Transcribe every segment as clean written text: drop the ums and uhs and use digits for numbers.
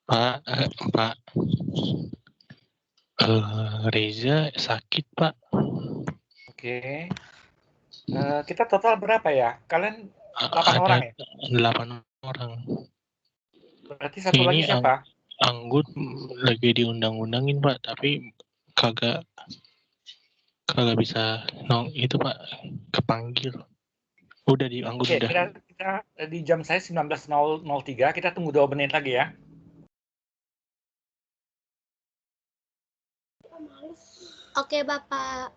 Pak, Reza sakit, Pak. Oke. Kita total berapa ya? Kalian 8 orang ya? 8 orang. Berarti satu Ini lagi siapa? Anggun lagi diundang-undangin, Pak, tapi kagak bisa itu, Pak, kepanggil. Udah di Anggun Oke, udah. kita di jam saya 19.03, kita tunggu 2 menit lagi ya. Oke, Bapak.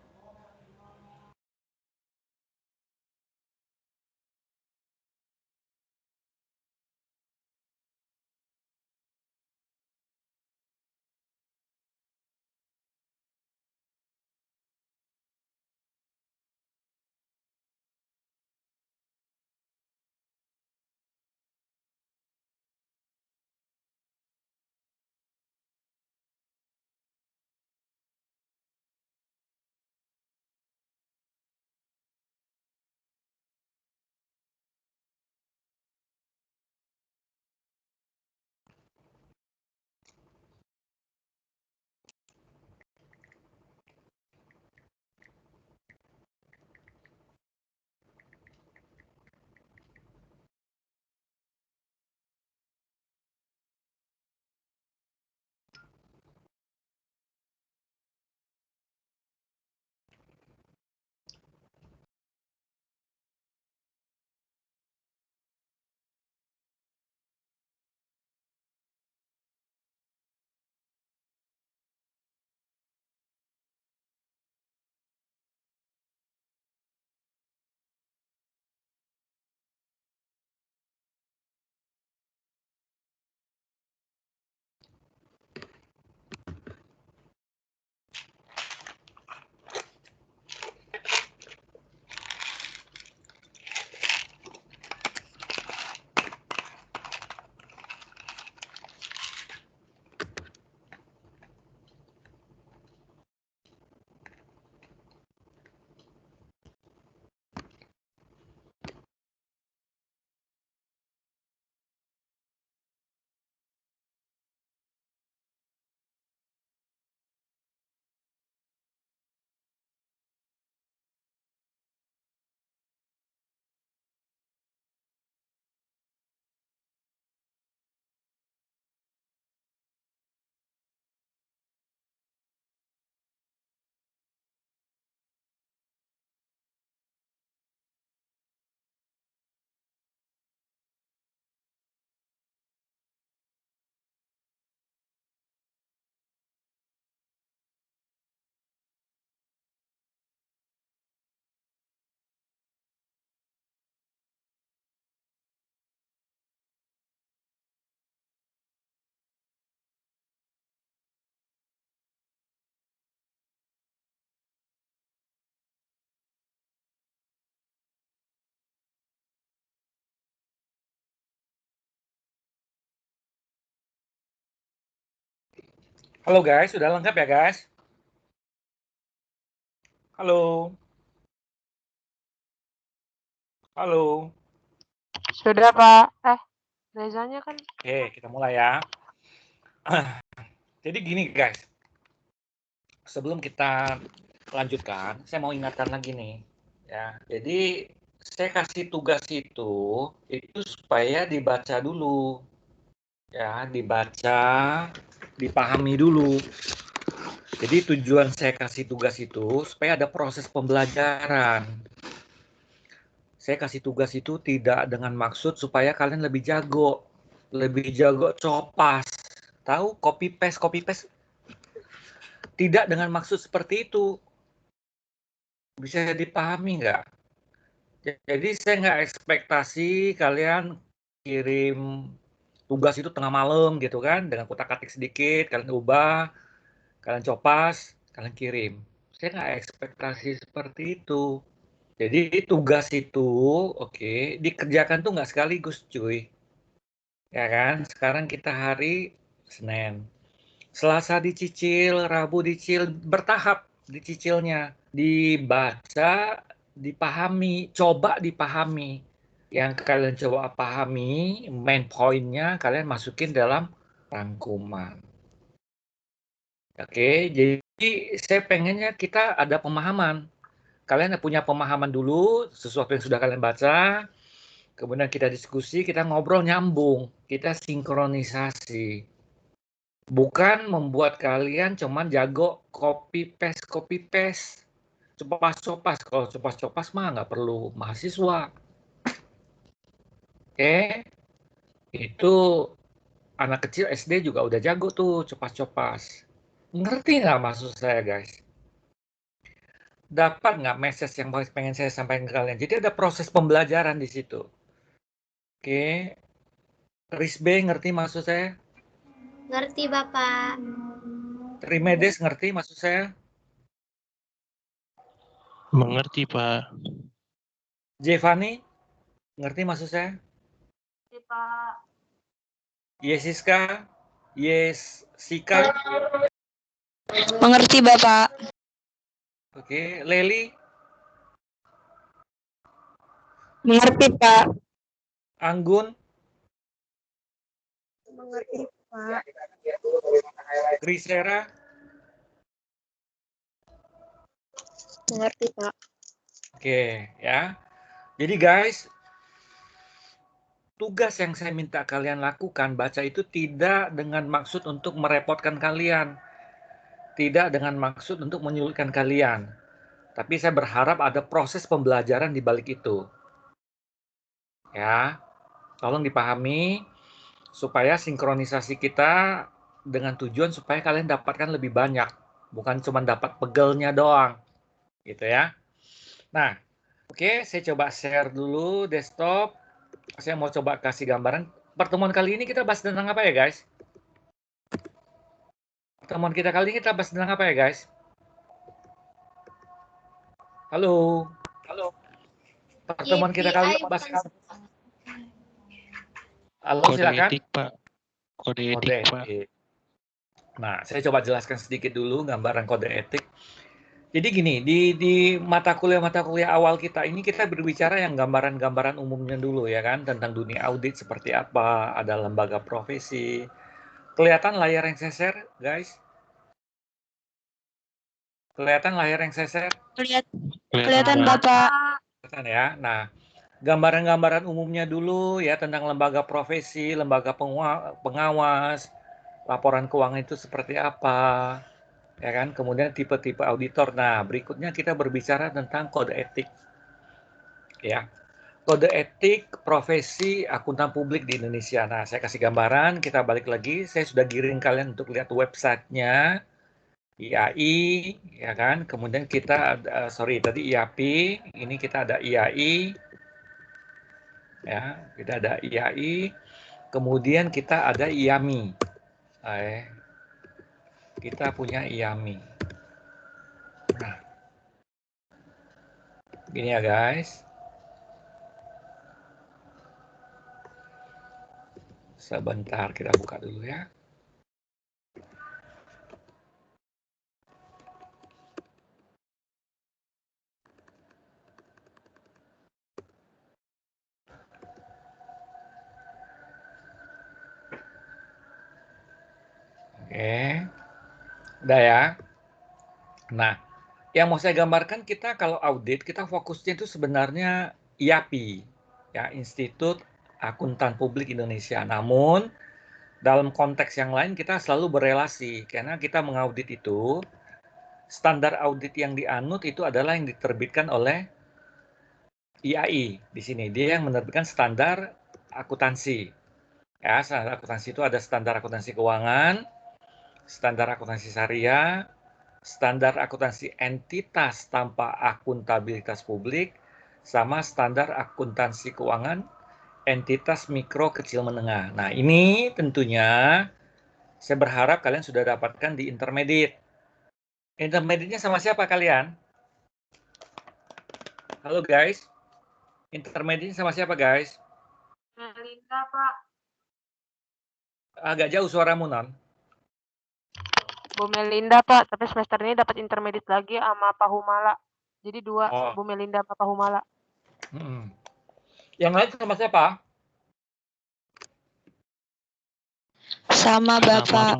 Halo guys, sudah lengkap ya guys? Halo. Halo. Sudah, Pak. Rezanya kan. Oke, kita mulai ya. Jadi gini guys, sebelum kita lanjutkan, saya mau ingatkan lagi nih. Ya, jadi saya kasih tugas itu supaya dibaca dulu. Ya, dibaca, dipahami dulu. Jadi tujuan saya kasih tugas itu supaya ada proses pembelajaran. Saya kasih tugas itu tidak dengan maksud supaya kalian lebih jago copas. Tahu copy paste. Tidak dengan maksud seperti itu. Bisa dipahami nggak? Jadi saya nggak ekspektasi kalian kirim tugas itu tengah malam gitu kan, dengan kutak-katik sedikit, kalian ubah, kalian copas, kalian kirim. Saya nggak ekspektasi seperti itu. Jadi tugas itu, oke, dikerjakan tuh nggak sekaligus, cuy. Ya kan? Sekarang kita hari Senin. Selasa dicicil, Rabu dicicil, bertahap dicicilnya. Dibaca, dipahami, coba dipahami. Yang kalian coba pahami, main pointnya kalian masukin dalam rangkuman. Oke, jadi saya pengennya kita ada pemahaman. Kalian punya pemahaman dulu, sesuatu yang sudah kalian baca, kemudian kita diskusi, kita ngobrol nyambung, kita sinkronisasi. Bukan membuat kalian cuman jago copy paste. Copas-copas, kalau copas-copas mah nggak perlu mahasiswa. Oke, itu anak kecil SD juga udah jago tuh copas-copas. Ngerti nggak maksud saya, guys? Dapat nggak message yang pengen saya sampaikan ke kalian? Jadi ada proses pembelajaran di situ. Oke, RISB ngerti maksud saya? Ngerti, Bapak. Trimedes ngerti maksud saya? Mengerti, Pak. Jevani ngerti maksud saya? Ngerti, Pak. Yesiska? Yesika? Mengerti, Bapak. Oke, Leli? Mengerti, Pak. Anggun? Mengerti, Pak. Grisera? Mengerti, Pak. Oke, ya. Jadi guys, tugas yang saya minta kalian lakukan, baca itu tidak dengan maksud untuk merepotkan kalian. Tidak dengan maksud untuk menyulitkan kalian. Tapi saya berharap ada proses pembelajaran di balik itu. Ya, tolong dipahami supaya sinkronisasi kita dengan tujuan supaya kalian dapatkan lebih banyak. Bukan cuma dapat pegelnya doang. Gitu ya. Nah, oke, saya coba share dulu desktop. Saya mau coba kasih gambaran. Pertemuan kali ini kita bahas tentang apa ya, guys? Pertemuan kita kali ini kita bahas tentang apa ya, guys? Halo. Halo. Pertemuan kita kali ini bahas apa? Halo, Kode silakan. etik, Pak. Kode etik, Pak. Nah, saya coba jelaskan sedikit dulu gambaran kode etik. Jadi gini, di mata kuliah awal kita ini kita berbicara yang gambaran-gambaran umumnya dulu ya kan, tentang dunia audit seperti apa, ada lembaga profesi. Kelihatan layar yang saya share, guys? Kelihatan layar yang saya share? Kelihatan, Bapak. Kelihatan ya. Nah, gambaran-gambaran umumnya dulu ya tentang lembaga profesi, lembaga pengawas, laporan keuangan itu seperti apa, ya kan? Kemudian tipe-tipe auditor. Nah, berikutnya kita berbicara tentang kode etik. Ya. Kode etik profesi akuntan publik di Indonesia. Nah, saya kasih gambaran, kita balik lagi. Saya sudah giring kalian untuk lihat websitenya IAI, ya kan? Kemudian kita ada, tadi IAP, ini kita ada IAI, ya, kita ada IAI. Kemudian kita ada IAMI. Kita punya IAMI. Nah, gini ya guys. Sebentar kita buka dulu ya. Oke. Udah ya. Nah, yang mau saya gambarkan kita kalau audit, kita fokusnya itu sebenarnya IAPI, ya, Institut Akuntan Publik Indonesia. Namun, dalam konteks yang lain kita selalu berelasi, karena kita mengaudit itu, standar audit yang dianut itu adalah yang diterbitkan oleh IAI di sini. Dia yang menerbitkan standar akuntansi. Ya, standar akuntansi itu ada standar akuntansi keuangan, standar akuntansi syariah, standar akuntansi entitas tanpa akuntabilitas publik, sama standar akuntansi keuangan entitas mikro kecil menengah. Nah, ini tentunya saya berharap kalian sudah dapatkan di intermediate. Intermediate-nya sama siapa kalian? Halo guys. Intermediate-nya sama siapa guys? Melinda, Pak. Agak jauh suaramu, Non. Bu Melinda, Pak. Tapi semester ini dapat intermediate lagi sama Pak Humala. Jadi 2, Oh. Bu Melinda sama Pak Humala. Yang lain sama siapa? Sama Bapak.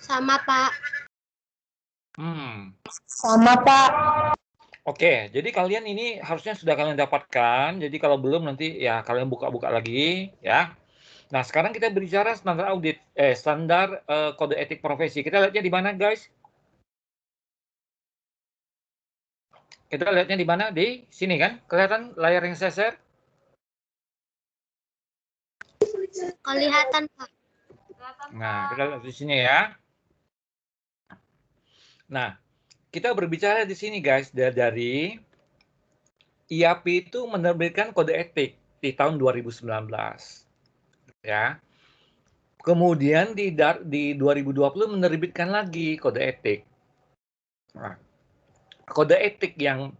Sama, Pak. Sama Pak. Oke, jadi kalian ini harusnya sudah kalian dapatkan. Jadi kalau belum nanti ya kalian buka-buka lagi ya. Nah, sekarang kita berbicara standar audit, standar kode etik profesi. Kita lihatnya di mana, guys? Kita lihatnya di mana? Di sini kan? Kelihatan layar yang saya share? Kelihatan, Pak. Nah, kita lihat di sini ya. Nah, kita berbicara di sini, guys, dari IAP itu menerbitkan kode etik di tahun 2019. Ya. Kemudian di 2020 menerbitkan lagi kode etik. Nah, kode etik yang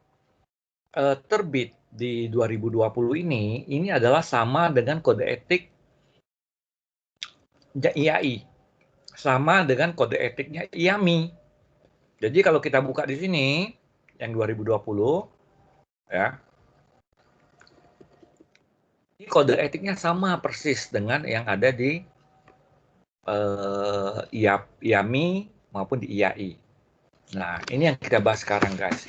terbit di 2020 ini adalah sama dengan kode etik IAI, sama dengan kode etiknya IAMI. Jadi kalau kita buka di sini yang 2020 ya, ini kode etiknya sama persis dengan yang ada di IAMI maupun di IAI. Nah, ini yang kita bahas sekarang, guys.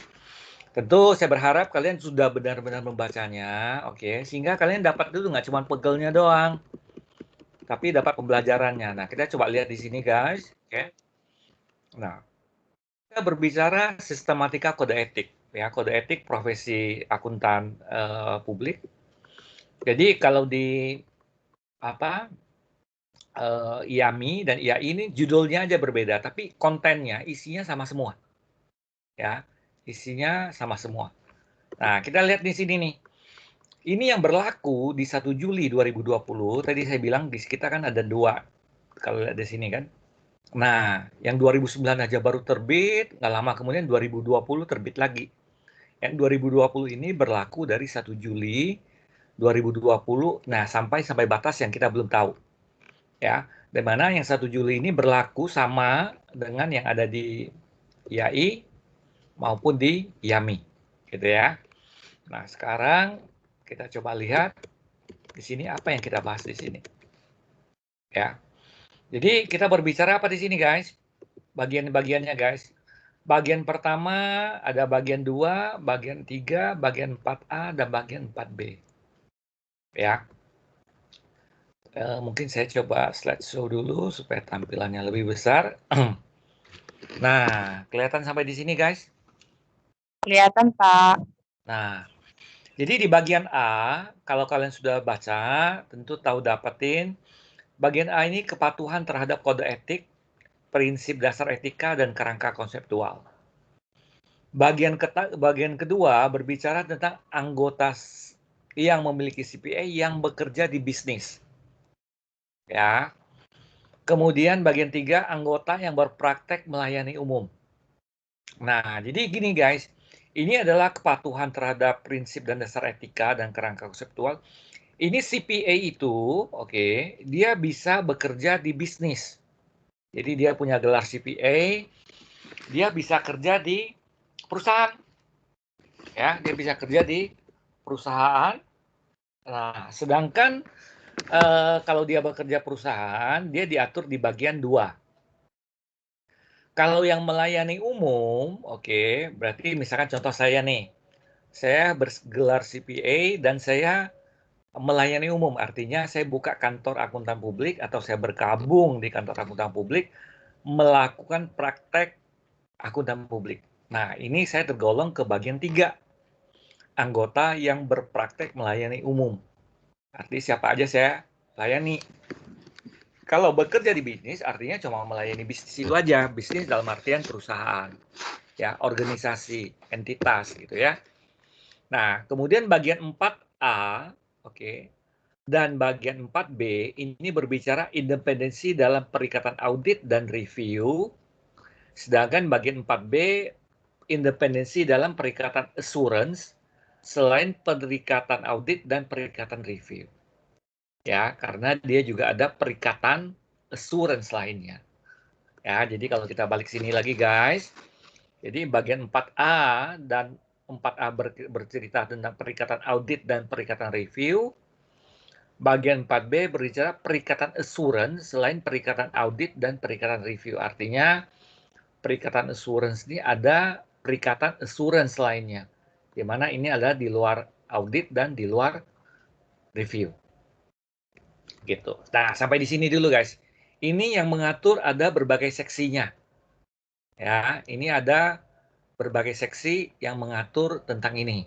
Tentu saya berharap kalian sudah benar-benar membacanya, oke, sehingga kalian dapat dulu nggak cuma pegelnya doang, tapi dapat pembelajarannya. Nah, kita coba lihat di sini, guys, oke. Nah, kita berbicara sistematika kode etik, ya, kode etik profesi akuntan publik. Jadi kalau di IAMI dan IAI ini judulnya aja berbeda, tapi kontennya, isinya sama semua, ya. Isinya sama semua. Nah, kita lihat di sini nih. Ini yang berlaku di 1 Juli 2020. Tadi saya bilang di kita kan ada 2. Kalau lihat di sini kan. Nah, yang 2009 aja baru terbit, nggak lama kemudian 2020 terbit lagi. Yang 2020 ini berlaku dari 1 Juli 2020, nah sampai batas yang kita belum tahu. Ya, di mana yang 1 Juli ini berlaku sama dengan yang ada di IAI maupun di IAMI, gitu ya. Nah, sekarang kita coba lihat di sini apa yang kita bahas di sini. Ya. Jadi kita berbicara apa di sini, guys? Bagian-bagiannya, guys. Bagian pertama ada bagian 2, bagian 3, bagian 4A dan bagian 4B. Ya. Mungkin saya coba slideshow dulu supaya tampilannya lebih besar. Nah, kelihatan sampai di sini, guys? Kelihatan, Pak. Nah, jadi di bagian A, kalau kalian sudah baca, tentu tahu dapetin. Bagian A ini kepatuhan terhadap kode etik, prinsip dasar etika, dan kerangka konseptual. Bagian kedua berbicara tentang anggota yang memiliki CPA yang bekerja di bisnis. Ya. Kemudian bagian 3, anggota yang berpraktek melayani umum. Nah, jadi gini guys, ini adalah kepatuhan terhadap prinsip dan dasar etika dan kerangka konseptual. Ini CPA itu, oke, dia bisa bekerja di bisnis. Jadi dia punya gelar CPA, dia bisa kerja di perusahaan. Ya, dia bisa kerja di perusahaan. Nah, sedangkan kalau dia bekerja perusahaan, dia diatur di bagian 2. Kalau yang melayani umum, oke, berarti misalkan contoh saya nih, saya bergelar CPA dan saya melayani umum, artinya saya buka kantor akuntan publik atau saya bergabung di kantor akuntan publik melakukan praktek akuntan publik. Nah, ini saya tergolong ke bagian 3, anggota yang berpraktek melayani umum. Artinya siapa aja saya layani. Kalau bekerja di bisnis, artinya cuma melayani bisnis itu aja. Bisnis dalam artian perusahaan, ya, organisasi, entitas, gitu ya. Nah, kemudian bagian 4A, oke, dan bagian 4B ini berbicara independensi dalam perikatan audit dan review. Sedangkan bagian 4B independensi dalam perikatan assurance selain perikatan audit dan perikatan review. Ya, karena dia juga ada perikatan assurance lainnya. Ya, jadi kalau kita balik sini lagi guys, jadi bagian 4A dan 4A bercerita tentang perikatan audit dan perikatan review. Bagian 4B berbicara perikatan assurance selain perikatan audit dan perikatan review. Artinya perikatan assurance ini ada perikatan assurance lainnya, di mana ini adalah di luar audit dan di luar review. Gitu. Nah, sampai di sini dulu guys. Ini yang mengatur ada berbagai seksinya. Ya, ini ada berbagai seksi yang mengatur tentang ini.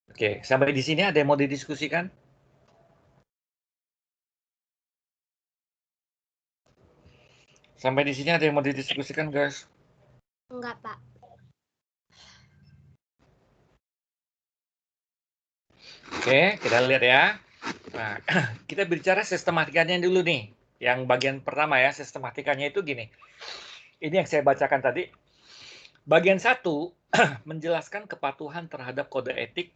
Oke, sampai di sini ada yang mau didiskusikan? Sampai di sini ada yang mau didiskusikan, guys? Enggak, Pak. Oke, kita lihat ya. Nah, kita bicara sistematikanya dulu nih. Yang bagian pertama ya, sistematikanya itu gini. Ini yang saya bacakan tadi. Bagian 1 menjelaskan kepatuhan terhadap kode etik,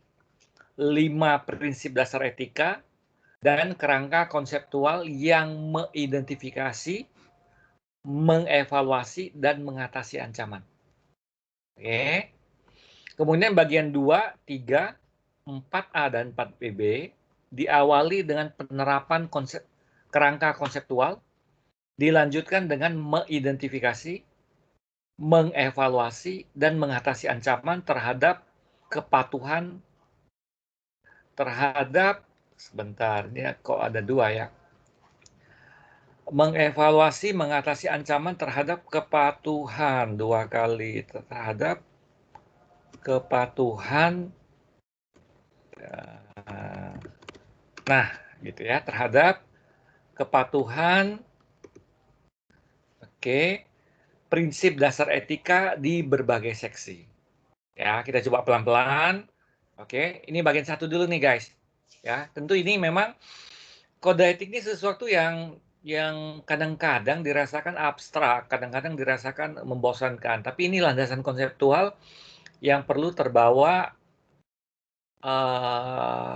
5 prinsip dasar etika, dan kerangka konseptual yang mengidentifikasi, mengevaluasi, dan mengatasi ancaman. Oke. Kemudian bagian 2, 3, 4A dan 4BB diawali dengan penerapan kerangka konseptual, dilanjutkan dengan mengidentifikasi, mengevaluasi, dan mengatasi ancaman terhadap kepatuhan terhadap, sebentar, ini kok ada 2 ya. Mengevaluasi, mengatasi ancaman terhadap kepatuhan 2 kali, terhadap kepatuhan, nah gitu ya, terhadap kepatuhan, oke, prinsip dasar etika di berbagai seksi. Ya, kita coba pelan-pelan. Oke, ini bagian 1 dulu nih guys. Ya, tentu ini memang kode etik ini sesuatu yang kadang-kadang dirasakan abstrak, kadang-kadang dirasakan membosankan. Tapi ini landasan konseptual yang perlu terbawa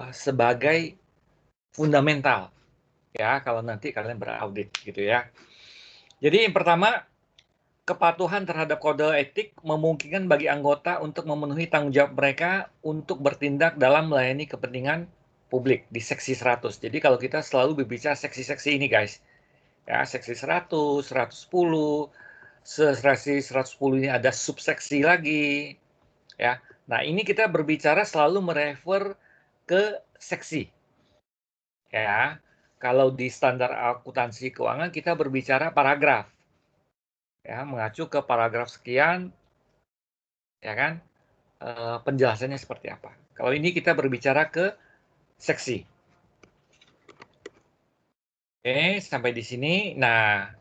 sebagai fundamental. Ya, kalau nanti kalian beraudit gitu ya. Jadi yang pertama, kepatuhan terhadap kode etik memungkinkan bagi anggota untuk memenuhi tanggung jawab mereka untuk bertindak dalam melayani kepentingan publik di seksi 100. Jadi kalau kita selalu berbicara seksi-seksi ini guys. Ya, seksi 100, 110, seksi 110 ini ada subseksi lagi. Ya. Nah, ini kita berbicara selalu merefer ke seksi. Ya. Kalau di standar akuntansi keuangan kita berbicara paragraf. Ya, mengacu ke paragraf sekian, ya kan, penjelasannya seperti apa. Kalau ini kita berbicara ke seksi. Oke, sampai di sini. Nah,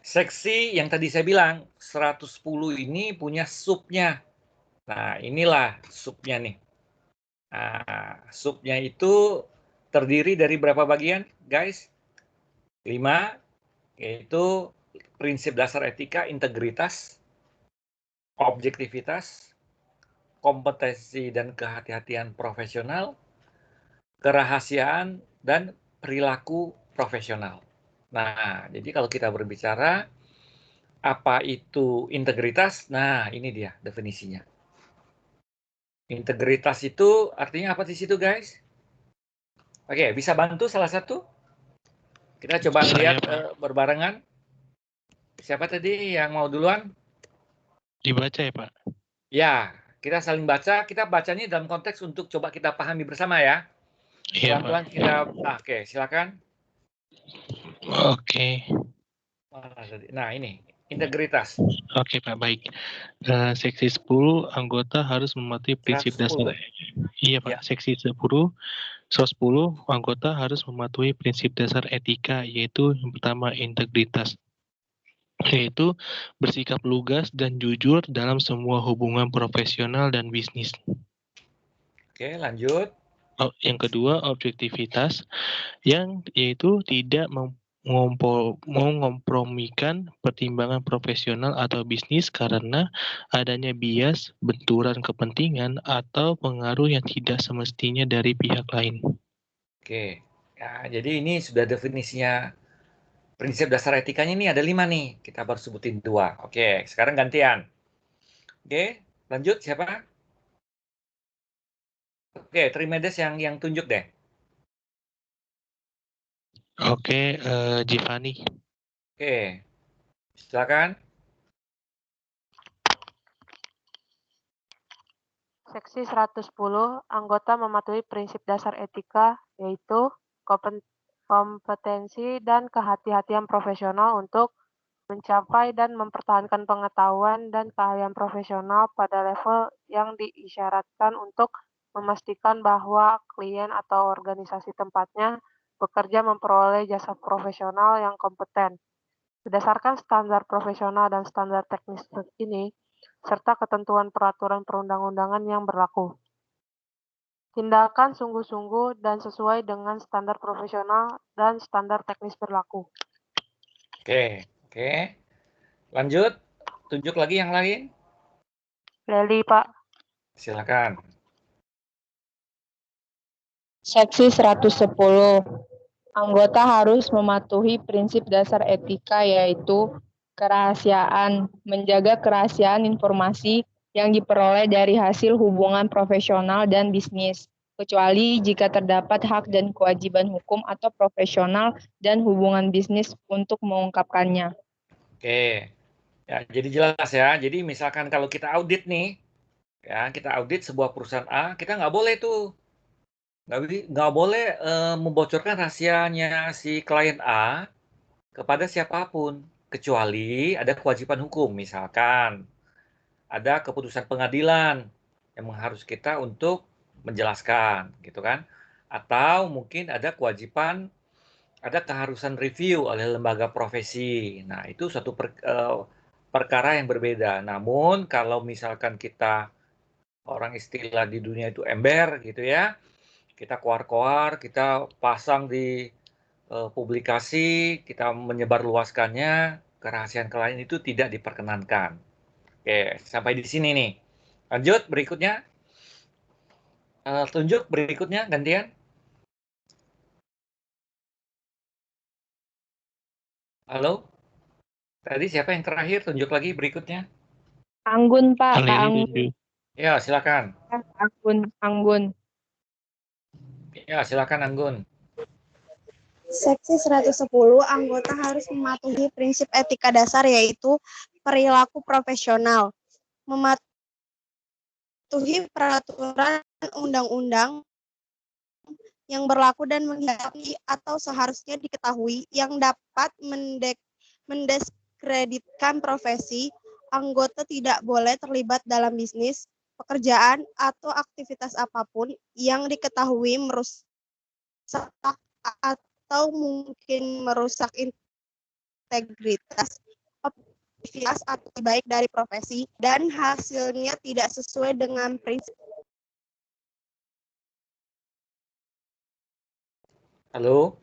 seksi yang tadi saya bilang, 110 ini punya subnya. Nah, inilah subnya nih. Nah, subnya itu terdiri dari berapa bagian, guys? 5, yaitu prinsip dasar etika, integritas, objektivitas, kompetensi dan kehati-hatian profesional, kerahasiaan, dan perilaku profesional. Nah, jadi kalau kita berbicara apa itu integritas, nah ini dia definisinya. Integritas itu artinya apa di situ, guys? Oke, bisa bantu salah satu? Kita coba lihat berbarengan. Siapa tadi yang mau duluan? Dibaca ya, Pak? Ya, kita saling baca. Kita bacanya dalam konteks untuk coba kita pahami bersama ya. Iya, Pelan-pelan Pak. kita, oke, silakan. Oke. Nah, ini integritas. Oke, Pak, baik. Seksi 10, anggota harus mematuhi prinsip 110. dasar. Iya, Pak. Ya. Seksi 10, 110, anggota harus mematuhi prinsip dasar etika, yaitu yang pertama integritas, yaitu bersikap lugas dan jujur dalam semua hubungan profesional dan bisnis. Oke, lanjut. Yang kedua, objektivitas, yang yaitu tidak mengompromikan pertimbangan profesional atau bisnis karena adanya bias, benturan kepentingan, atau pengaruh yang tidak semestinya dari pihak lain. Oke, ya, jadi ini sudah definisinya prinsip dasar etikanya ini ada 5 nih. Kita baru sebutin 2. Oke, sekarang gantian. Oke, lanjut siapa? Oke, Trimedes yang tunjuk deh. Oke, Giovanni. Oke, silakan. Seksi 110, anggota mematuhi prinsip dasar etika, yaitu kompetensi dan kehati-hatian profesional untuk mencapai dan mempertahankan pengetahuan dan keahlian profesional pada level yang diisyaratkan untuk memastikan bahwa klien atau organisasi tempatnya bekerja memperoleh jasa profesional yang kompeten. Berdasarkan standar profesional dan standar teknis ini, serta ketentuan peraturan perundang-undangan yang berlaku. Tindakan sungguh-sungguh dan sesuai dengan standar profesional dan standar teknis berlaku. Oke. Lanjut, tunjuk lagi yang lain. Leli, Pak. Silakan. Seksi 110. Anggota harus mematuhi prinsip dasar etika yaitu kerahasiaan, menjaga kerahasiaan informasi yang diperoleh dari hasil hubungan profesional dan bisnis, kecuali jika terdapat hak dan kewajiban hukum atau profesional dan hubungan bisnis untuk mengungkapkannya. Oke. Ya, jadi jelas ya. Jadi misalkan kalau kita audit nih, ya kita audit sebuah perusahaan A, kita nggak boleh tuh, nggak boleh membocorkan rahasianya si klien A kepada siapapun, kecuali ada kewajiban hukum, misalkan ada keputusan pengadilan yang mengharus kita untuk menjelaskan, gitu kan? Atau mungkin ada kewajiban, ada keharusan review oleh lembaga profesi. Nah, itu suatu perkara yang berbeda. Namun kalau misalkan kita orang istilah di dunia itu ember gitu ya, kita koar-koar, kita pasang di publikasi, kita menyebarluaskannya, kerahasiaan klien itu tidak diperkenankan. Oke, sampai di sini nih. Lanjut berikutnya. Tunjuk berikutnya gantian. Halo? Tadi siapa yang terakhir? Tunjuk lagi berikutnya. Anggun, Pak. Kak Leli Anggun. tunjuk. Ya, silakan. Anggun. Ya, silakan Anggun. Seksi 110, anggota harus mematuhi prinsip etika dasar yaitu perilaku profesional, mematuhi peraturan undang-undang yang berlaku dan menghindari atau seharusnya diketahui yang dapat mendiskreditkan profesi. Anggota tidak boleh terlibat dalam bisnis, pekerjaan, atau aktivitas apapun yang diketahui merusak atau mungkin merusak integritas, objektivitas atau baik dari profesi dan hasilnya tidak sesuai dengan prinsip. Halo?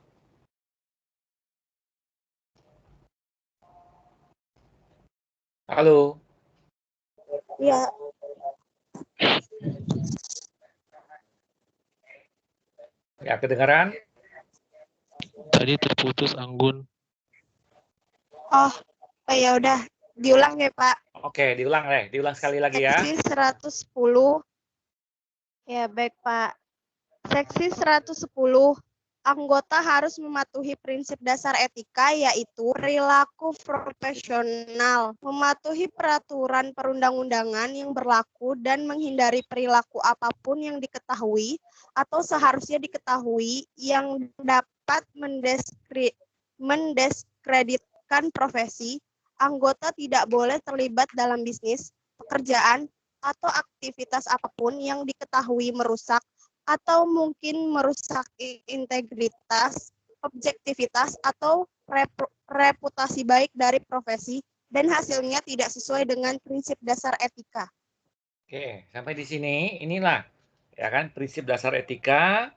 Halo? Ya, Ya, kedengaran? Tadi terputus Anggun. oh ya udah diulang ya Pak. Oke, diulang sekali lagi ya. Seksi 110. Ya, baik Pak. Seksi 110. Anggota harus mematuhi prinsip dasar etika yaitu perilaku profesional, mematuhi peraturan perundang-undangan yang berlaku dan menghindari perilaku apapun yang diketahui atau seharusnya diketahui yang dapat mendiskreditkan profesi. Anggota tidak boleh terlibat dalam bisnis, pekerjaan, atau aktivitas apapun yang diketahui merusak atau mungkin merusak integritas, objektivitas, atau reputasi baik dari profesi dan hasilnya tidak sesuai dengan prinsip dasar etika. Oke, sampai di sini inilah ya kan prinsip dasar etika.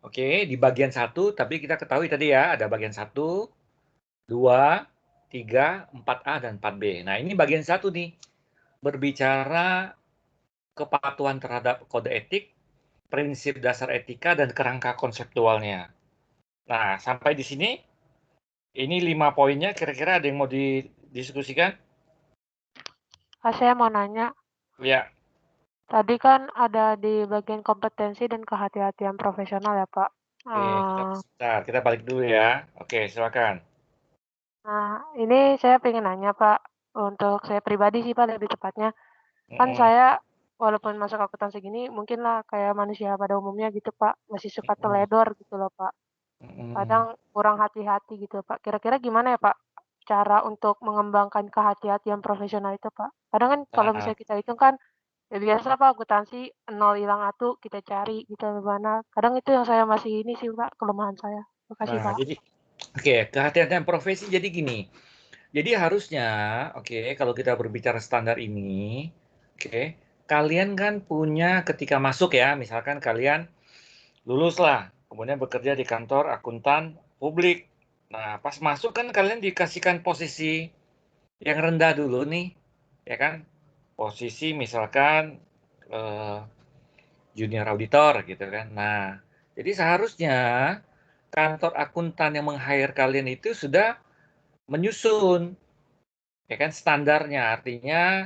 Oke, di bagian 1, tapi kita ketahui tadi ya ada bagian 1, 2, 3, 4A dan 4B. Nah, ini bagian 1 nih. Berbicara kepatuhan terhadap kode etik, prinsip dasar etika dan kerangka konseptualnya. Nah, sampai di sini ini 5 poinnya, kira-kira ada yang mau didiskusikan? Saya mau nanya, Ya, tadi kan ada di bagian kompetensi dan kehati-hatian profesional ya, Pak. Kita balik dulu ya. Oke, silakan. Nah, ini saya pengen nanya Pak, untuk saya pribadi sih Pak lebih tepatnya. Kan saya walaupun masuk akuntansi gini, mungkin lah kayak manusia pada umumnya gitu Pak, masih suka teledor gitu loh Pak. Kadang kurang hati-hati gitu Pak. Kira-kira gimana ya Pak, cara untuk mengembangkan kehati-hatian profesional itu Pak? Kadang kan kalau misalnya kita hitung kan, ya biasa Pak akuntansi 0 hilang 1 kita cari gitu gimana. Kadang itu yang saya masih ini sih Pak, kelemahan saya. Makasih Pak. Jadi kehati-hatian profesi jadi gini. Jadi harusnya, kalau kita berbicara standar ini, kalian kan punya ketika masuk ya, misalkan kalian lulus lah, kemudian bekerja di kantor akuntan publik. Nah, pas masuk kan kalian dikasihkan posisi yang rendah dulu nih, ya kan? Posisi misalkan junior auditor gitu kan. Nah, jadi seharusnya kantor akuntan yang meng-hire kalian itu sudah menyusun, ya kan, standarnya. Artinya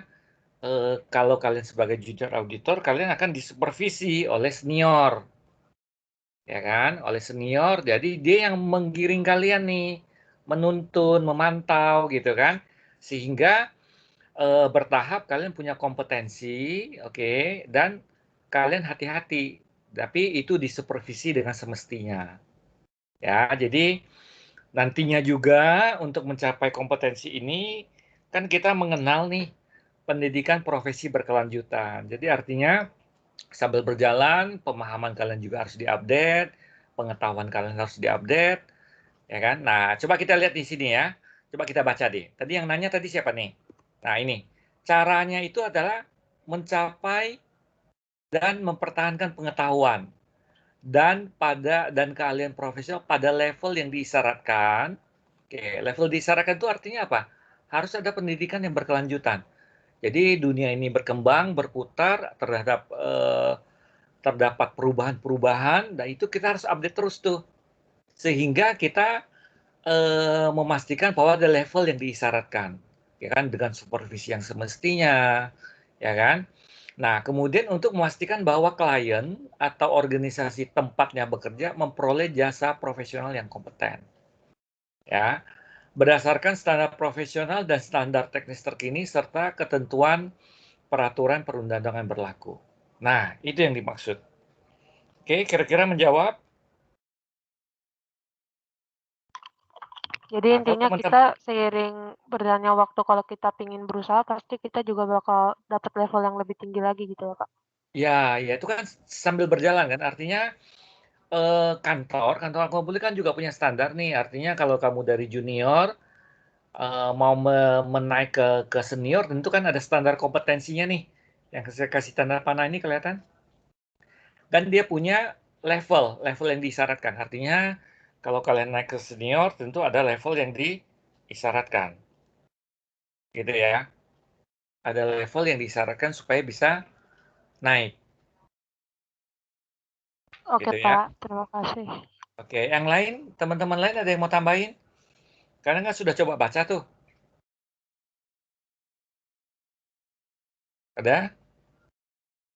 kalau kalian sebagai junior auditor, kalian akan disupervisi oleh senior, ya kan, oleh senior. Jadi dia yang menggiring kalian nih, menuntun, memantau, gitu kan, sehingga bertahap kalian punya kompetensi, dan kalian hati-hati. Tapi itu disupervisi dengan semestinya. Ya, jadi nantinya juga untuk mencapai kompetensi ini, kan kita mengenal nih pendidikan profesi berkelanjutan. Jadi artinya sambil berjalan, pemahaman kalian juga harus diupdate, pengetahuan kalian harus diupdate, ya kan? Nah, coba kita lihat di sini ya. Coba kita baca deh. Tadi yang nanya tadi siapa nih? Nah, ini. Caranya itu adalah mencapai dan mempertahankan pengetahuan dan keahlian profesional pada level yang diisyaratkan. Level diisyaratkan itu artinya apa? Harus ada pendidikan yang berkelanjutan. Jadi dunia ini berkembang, berputar terdapat perubahan-perubahan, dan itu kita harus update terus tuh. Sehingga kita memastikan bahwa ada level yang diisyaratkan, ya kan, dengan supervisi yang semestinya, ya kan. Nah, kemudian untuk memastikan bahwa klien atau organisasi tempatnya bekerja memperoleh jasa profesional yang kompeten, ya, berdasarkan standar profesional dan standar teknis terkini serta ketentuan peraturan perundang-undangan berlaku. Nah, itu yang dimaksud. Oke, kira-kira menjawab? Jadi intinya kita seiring berjalannya waktu kalau kita pingin berusaha pasti kita juga bakal dapat level yang lebih tinggi lagi gitu ya Pak? Ya, itu kan sambil berjalan kan, artinya kantor publik kan juga punya standar nih, artinya kalau kamu dari junior mau menaik ke senior, tentu kan ada standar kompetensinya nih, yang saya kasih tanda panah ini kelihatan. Dan dia punya level yang disyaratkan, artinya kalau kalian naik ke senior, tentu ada level yang disyaratkan. Gitu ya. Ada level yang disyaratkan supaya bisa naik. Oke Gitu ya. Pak, terima kasih. Oke, yang lain, teman-teman lain ada yang mau tambahin? Karena kan sudah coba baca tuh. Ada?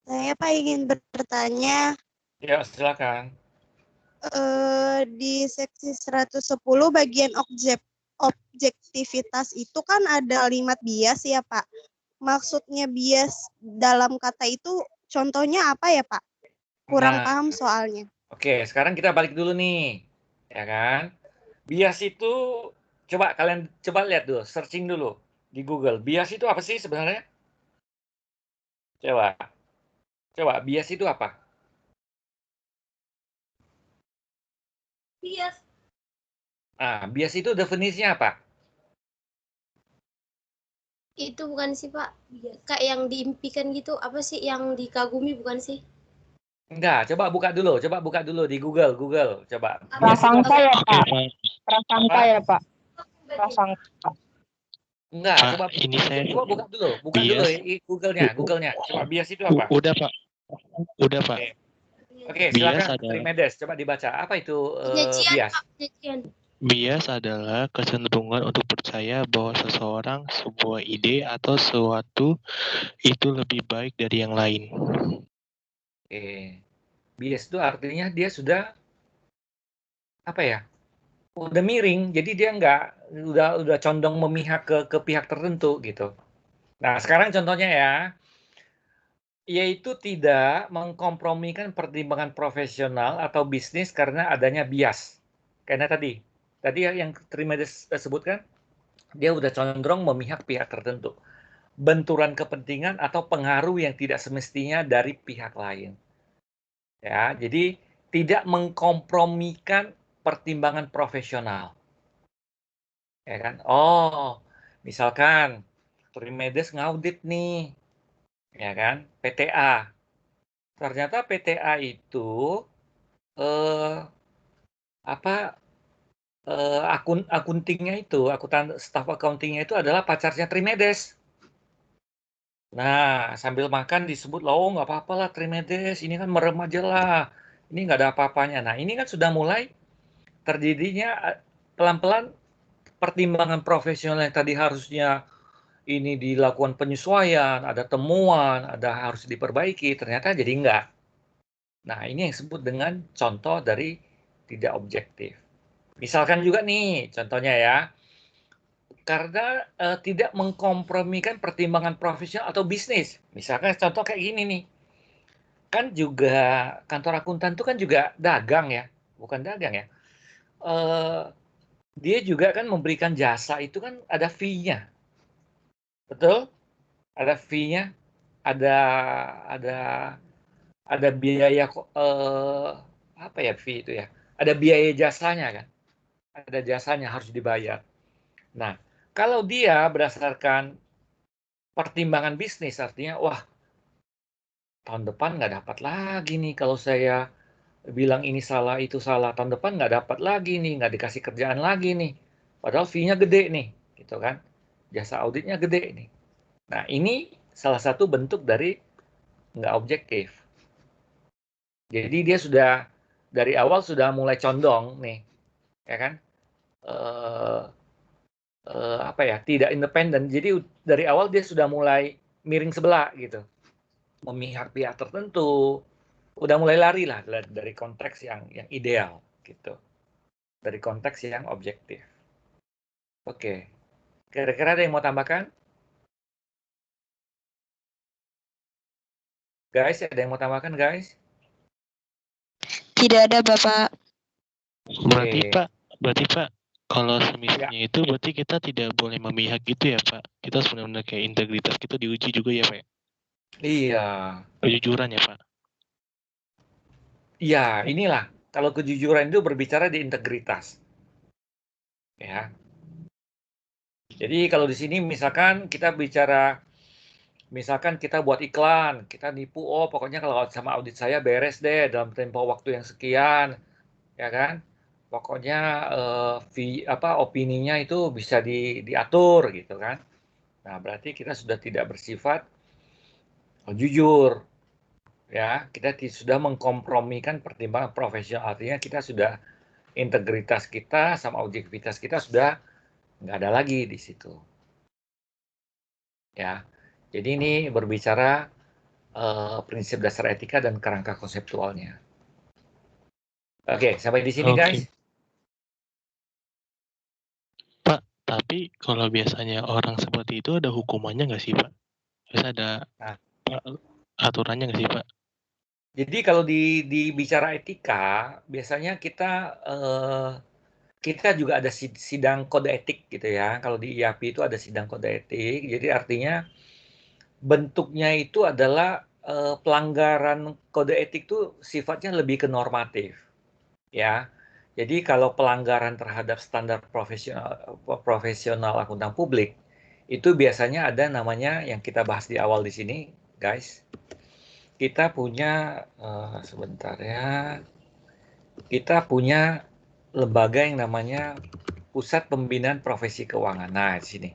Saya Pak ingin bertanya, Ya, silakan. di seksi 110 bagian objektivitas itu kan ada kalimat bias ya Pak. Maksudnya bias dalam kata itu contohnya apa ya Pak? Kurang paham soalnya. Oke, sekarang kita balik dulu nih. Ya kan? Bias itu, kalian coba lihat dulu, searching dulu di Google. Bias itu apa sih sebenarnya? Coba, bias itu apa? Bias. Nah, bias itu definisinya apa? Itu bukan sih Pak, kayak yang diimpikan gitu, apa sih yang dikagumi bukan sih? Enggak, coba buka dulu di Google, coba. Prasangka ya Pak? Prasangka ya Pak? Prasangka. Enggak, Pak, coba ini saya buka dulu Google-nya. Coba bias itu apa? Udah Pak. Oke, Bias silakan Trimedes, coba dibaca. Apa itu bias? Bias adalah kecenderungan untuk percaya bahwa seseorang, sebuah ide, atau sesuatu itu lebih baik dari yang lain. Oke. Bias itu artinya dia sudah apa ya, udah miring, jadi dia udah condong memihak ke pihak tertentu gitu. Nah, sekarang contohnya ya, yaitu tidak mengkompromikan pertimbangan profesional atau bisnis karena adanya bias. Karena tadi yang Trimedes sebutkan, dia udah condong memihak pihak tertentu. Benturan kepentingan atau pengaruh yang tidak semestinya dari pihak lain. Ya, jadi tidak mengkompromikan pertimbangan profesional. Ya kan? Oh, misalkan Trimedes ngaudit nih, ya kan? PTA. Ternyata PTA itu eh apa akuntingnya itu, staff accountingnya itu adalah pacarnya Trimedes. Nah, sambil makan disebut, "Loh, nggak apa-apa lah Trimedes, ini kan merem aja lah. Ini nggak ada apa-apanya." Nah, ini kan sudah mulai terjadinya pelan-pelan pertimbangan profesional yang tadi harusnya ini dilakukan penyesuaian, ada temuan, ada harus diperbaiki, ternyata jadi enggak. Nah, ini yang disebut dengan contoh dari tidak objektif. Misalkan juga nih, contohnya ya, karena tidak mengkompromikan pertimbangan profesional atau bisnis. Misalkan contoh kayak gini nih, kan juga kantor akuntan itu kan juga dagang ya, bukan dagang ya. Dia juga kan memberikan jasa itu kan ada fee-nya, betul? Ada fee-nya, ada ada ada biaya apa ya fee itu ya? Ada biaya jasanya kan? Ada jasanya harus dibayar. Nah, kalau dia berdasarkan pertimbangan bisnis, artinya, wah, tahun depan nggak dapat lagi nih kalau saya bilang ini salah, itu salah. Tahun depan nggak dapat lagi nih, nggak dikasih kerjaan lagi nih. Padahal fee-nya gede nih, gitu kan. Jasa auditnya gede nih. Nah, ini salah satu bentuk dari nggak objektif. Jadi dia sudah dari awal sudah mulai condong nih, ya kan? Apa ya? Tidak independen. Jadi dari awal dia sudah mulai miring sebelah gitu, memihak pihak tertentu. Udah mulai lari lah dari konteks yang ideal gitu, dari konteks yang objektif. Oke, kira-kira ada yang mau tambahkan? Guys, ada yang mau tambahkan guys? Tidak ada, Bapak. Berarti Pak, kalau Ya, semisalnya itu berarti kita tidak boleh memihak gitu ya Pak. Kita sebenarnya kayak integritas kita diuji juga ya Pak. iya. Kejujuran ya Pak. Iya, inilah. Kalau kejujuran itu berbicara di integritas. Ya. Jadi kalau di sini misalkan kita bicara, misalkan kita buat iklan, kita nipu, oh pokoknya kalau sama audit saya beres deh dalam tempo waktu yang sekian, ya kan? Pokoknya opininya itu bisa diatur gitu kan. Nah, berarti kita sudah tidak bersifat jujur. Ya, kita sudah mengkompromikan pertimbangan profesional. Artinya kita sudah integritas kita sama objektivitas kita sudah nggak ada lagi di situ. Ya, jadi ini berbicara prinsip dasar etika dan kerangka konseptualnya. Oke, sampai di sini guys. Pak, tapi kalau biasanya orang seperti itu ada hukumannya nggak sih Pak? Biasa ada aturannya nggak sih Pak? Jadi kalau dibicara etika, biasanya kita juga ada sidang kode etik gitu ya. Kalau di IAP itu ada sidang kode etik. Jadi artinya bentuknya itu adalah pelanggaran kode etik itu sifatnya lebih ke normatif. Ya. Jadi kalau pelanggaran terhadap standar profesional akuntan publik itu biasanya ada namanya yang kita bahas di awal di sini, guys. Kita punya sebentar ya. Kita punya lembaga yang namanya Pusat Pembinaan Profesi Keuangan. Nah, di sini.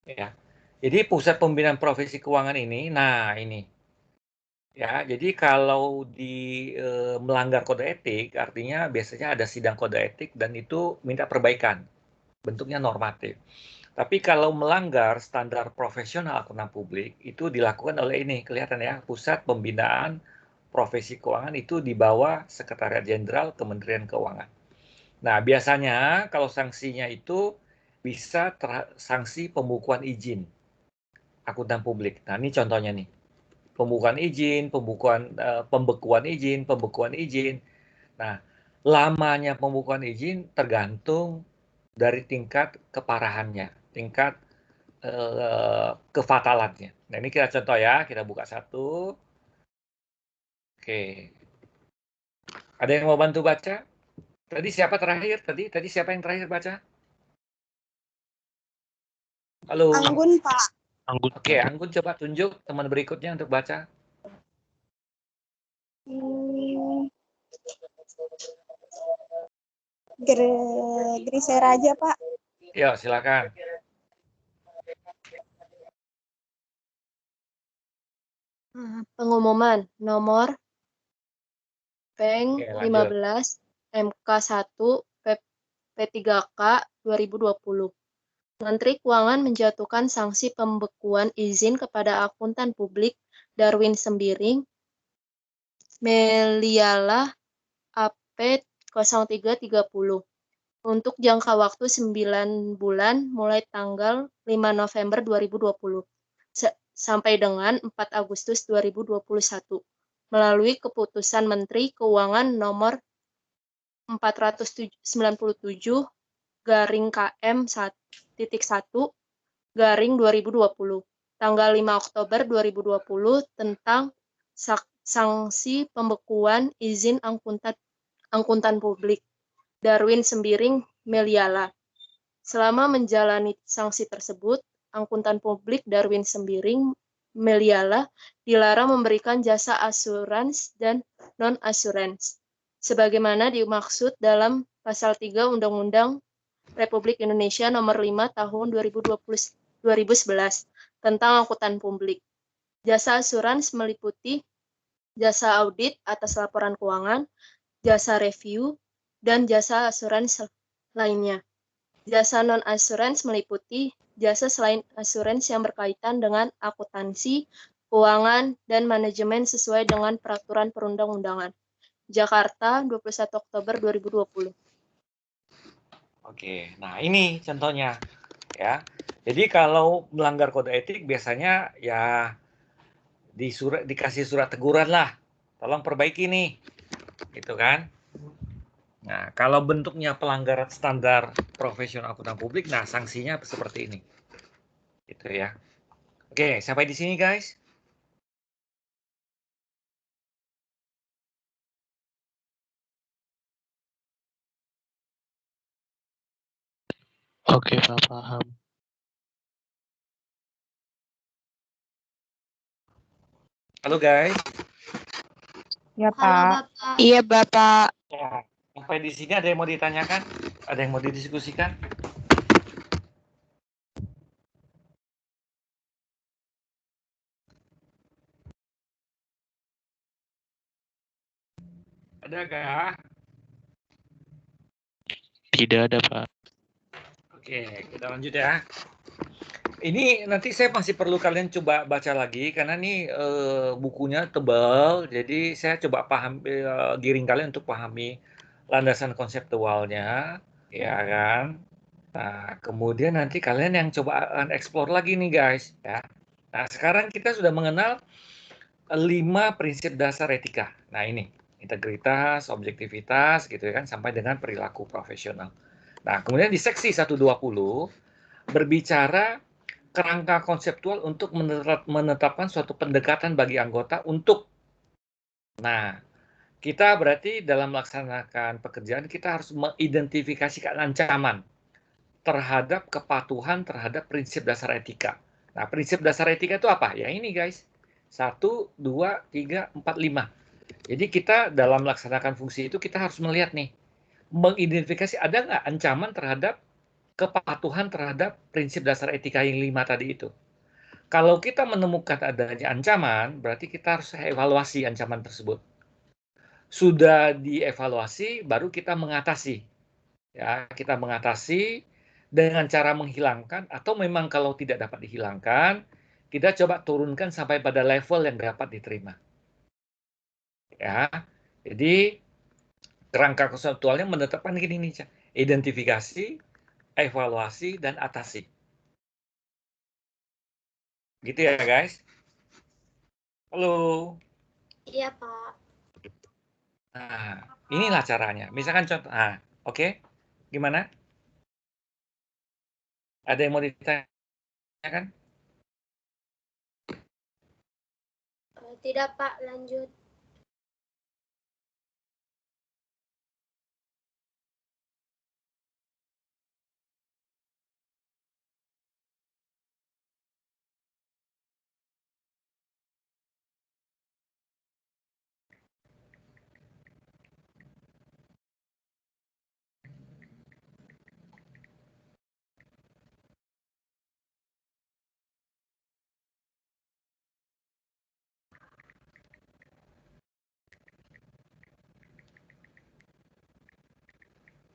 Ya. Jadi Pusat Pembinaan Profesi Keuangan ini, nah ini. Ya, jadi kalau melanggar kode etik, artinya biasanya ada sidang kode etik dan itu minta perbaikan. Bentuknya normatif. Tapi kalau melanggar standar profesional akuntan publik, itu dilakukan oleh ini, kelihatan ya, Pusat Pembinaan profesi keuangan itu di bawah Sekretariat Jenderal Kementerian Keuangan. Nah, biasanya kalau sanksinya itu bisa sanksi pembukuan izin akuntan publik. Nah, ini contohnya nih. Pembukuan izin, pembekuan izin. Nah, lamanya pembukuan izin tergantung dari tingkat keparahannya, tingkat kefatalannya. Nah, ini kita contoh ya, kita buka satu. Oke. Ada yang mau bantu baca? Tadi siapa terakhir? Tadi siapa yang terakhir baca? Halo. Anggun, Pak. Anggun. Oke, Anggun coba tunjuk teman berikutnya untuk baca. Grisera aja, Pak. Ya, silakan. Pengumuman nomor Peng Oke, lanjut. 15 MK1 P3K 2020. Menteri Keuangan menjatuhkan sanksi pembekuan izin kepada akuntan publik Darwin Sembiring, Meliala AP 0330 untuk jangka waktu 9 bulan mulai tanggal 5 November 2020 sampai dengan 4 Agustus 2021 melalui keputusan Menteri Keuangan nomor 497 KM 1.1/2020 tanggal 5 Oktober 2020 tentang sanksi pembekuan izin angkutan publik Darwin Sembiring Meliala. Selama menjalani sanksi tersebut, angkutan publik Darwin Sembiring Meliala dilarang memberikan jasa asuransi dan non-asuransi, sebagaimana dimaksud dalam Pasal 3 Undang-Undang Republik Indonesia Nomor 5 Tahun 2011 tentang angkutan publik. Jasa asuransi meliputi jasa audit atas laporan keuangan, jasa review, dan jasa asuransi lainnya. Jasa non-asuransi meliputi jasa selain asuransi yang berkaitan dengan akuntansi, keuangan, dan manajemen sesuai dengan peraturan perundang-undangan. Jakarta, 21 Oktober 2020. Oke, nah ini contohnya ya. Jadi kalau melanggar kode etik biasanya ya dikasih surat teguran lah. Tolong perbaiki nih. Gitu kan? Nah, kalau bentuknya pelanggaran standar profesional akuntan publik, nah sanksinya seperti ini. Gitu ya. Oke, sampai di sini guys. Oke, Pak, paham. Halo guys. Ya, Halo Pak. Bapak. Iya, Bapak. Ya, sampai di sini ada yang mau ditanyakan? Ada yang mau didiskusikan? Ada kah? Tidak ada, Pak. Oke, kita lanjut ya. Ini nanti saya masih perlu kalian coba baca lagi karena nih bukunya tebal, jadi saya coba giring kalian untuk pahami landasan konseptualnya, ya kan? Nah, kemudian nanti kalian yang coba explore lagi nih guys, ya. Nah, sekarang kita sudah mengenal 5 prinsip dasar etika. Nah, ini integritas, objektivitas, gitu kan, sampai dengan perilaku profesional. Nah, kemudian di seksi 120 berbicara kerangka konseptual untuk menetapkan suatu pendekatan bagi anggota untuk, nah, kita berarti dalam melaksanakan pekerjaan kita harus mengidentifikasikan ancaman terhadap kepatuhan terhadap prinsip dasar etika. Nah, prinsip dasar etika itu apa? Ya ini guys, 1, 2, 3, 4, 5. Jadi kita dalam melaksanakan fungsi itu kita harus melihat nih, mengidentifikasi ada nggak ancaman terhadap kepatuhan terhadap prinsip dasar etika yang 5 tadi itu. Kalau kita menemukan adanya ancaman, berarti kita harus evaluasi ancaman tersebut. Sudah dievaluasi, baru kita mengatasi. Ya, kita mengatasi dengan cara menghilangkan, atau memang kalau tidak dapat dihilangkan, kita coba turunkan sampai pada level yang dapat diterima. Ya, jadi kerangka konseptualnya menetapkan gini nih, identifikasi, evaluasi, dan atasi. Gitu ya guys. Halo. Iya, Pak. Nah, inilah caranya. Misalkan contoh, oke. Gimana? Ada yang mau ditanyakan? Tidak, Pak. Lanjut.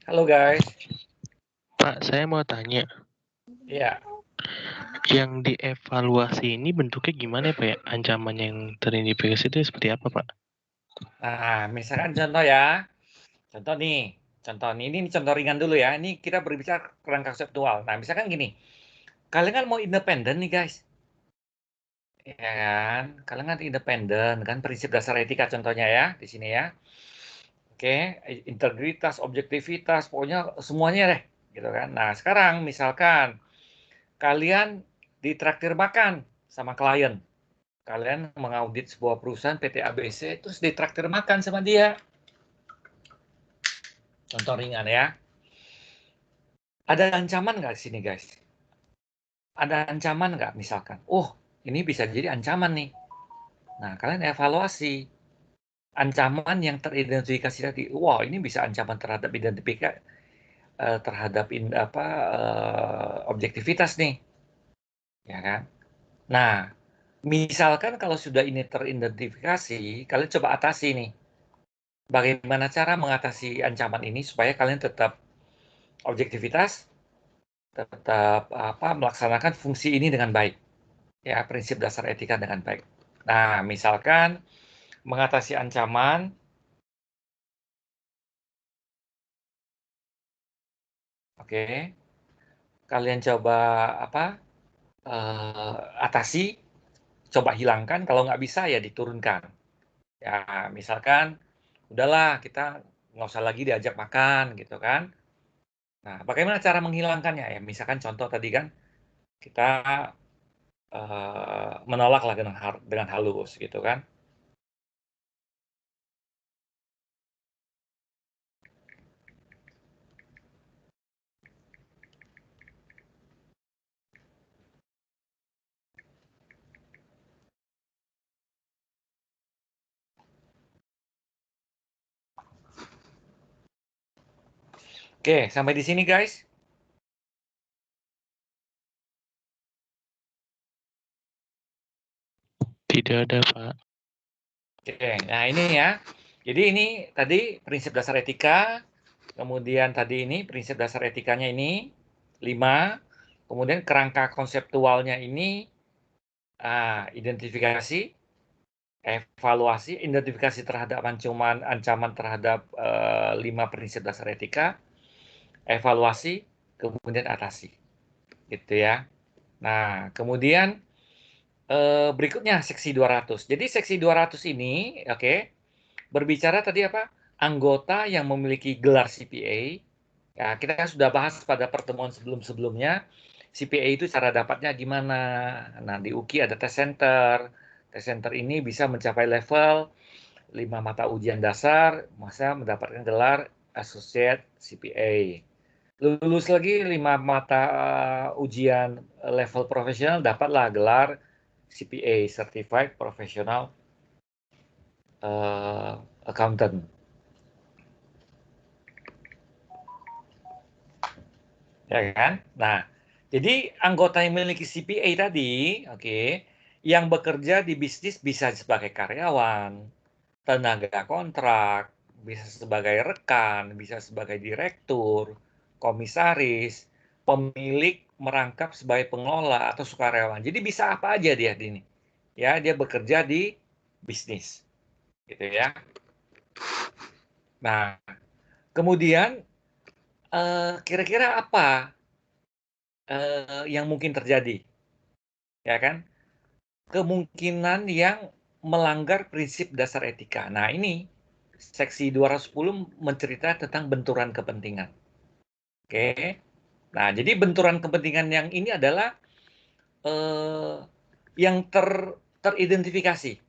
Halo guys. Pak, saya mau tanya, Iya. yang dievaluasi ini bentuknya gimana ya, Pak ya? Ancaman yang teridentifikasi itu seperti apa, Pak? Nah, misalkan contoh ya. Contoh nih. Contoh nih. Ini contoh ringan dulu ya. Ini kita berbicara kerangka konseptual. Nah, misalkan gini. Kalian kan mau independen nih guys. Ya kan? Kalian kan independen kan, prinsip dasar etika contohnya ya di sini ya. Oke, integritas, objektivitas, pokoknya semuanya deh, gitu kan. Nah, sekarang misalkan kalian ditraktir makan sama klien. Kalian mengaudit sebuah perusahaan PT ABC, terus ditraktir makan sama dia. Contoh ringan ya. Ada ancaman nggak di sini, guys? Ada ancaman nggak misalkan? Oh, ini bisa jadi ancaman nih. Nah, kalian evaluasi. Ancaman yang teridentifikasi tadi. Wah, ini bisa ancaman terhadap identifikasi terhadap objektivitas nih, ya kan? Nah, misalkan kalau sudah ini teridentifikasi, kalian coba atasi nih. Bagaimana cara mengatasi ancaman ini supaya kalian tetap objektivitas, tetap melaksanakan fungsi ini dengan baik, ya prinsip dasar etika dengan baik. Nah, misalkan mengatasi ancaman. Oke, kalian coba atasi, coba hilangkan. Kalau nggak bisa ya diturunkan. Ya, misalkan udahlah kita nggak usah lagi diajak makan gitu kan. Nah, bagaimana cara menghilangkannya ya? Misalkan contoh tadi kan kita menolak lah dengan halus gitu kan. Oke, sampai di sini guys. Tidak ada, Pak. Oke, nah ini ya. Jadi ini tadi prinsip dasar etika, kemudian tadi ini prinsip dasar etikanya ini 5, kemudian kerangka konseptualnya ini identifikasi, evaluasi, identifikasi terhadap ancaman terhadap 5 prinsip dasar etika, evaluasi, kemudian atasi. Gitu ya. Nah, kemudian berikutnya seksi 200. Jadi seksi 200 ini, oke, berbicara tadi apa? Anggota yang memiliki gelar CPA. Ya, kita sudah bahas pada pertemuan sebelum-sebelumnya. CPA itu cara dapatnya gimana? Nah, di UKI ada tes center. Tes center ini bisa mencapai level 5 mata ujian dasar, masa mendapatkan gelar Associate CPA. Lulus lagi 5 mata ujian level profesional, dapatlah gelar CPA, Certified Professional Accountant. Ya kan? Nah, jadi anggota yang memiliki CPA tadi, oke, yang bekerja di bisnis bisa sebagai karyawan, tenaga kontrak, bisa sebagai rekan, bisa sebagai direktur, komisaris, pemilik merangkap sebagai pengelola atau sukarelawan. Jadi bisa apa aja dia ini. Ya, dia bekerja di bisnis. Gitu ya. Nah, kemudian kira-kira apa yang mungkin terjadi? Ya kan? Kemungkinan yang melanggar prinsip dasar etika. Nah, ini seksi 210 menceritakan tentang benturan kepentingan. Oke. Nah, jadi benturan kepentingan yang ini adalah yang teridentifikasi,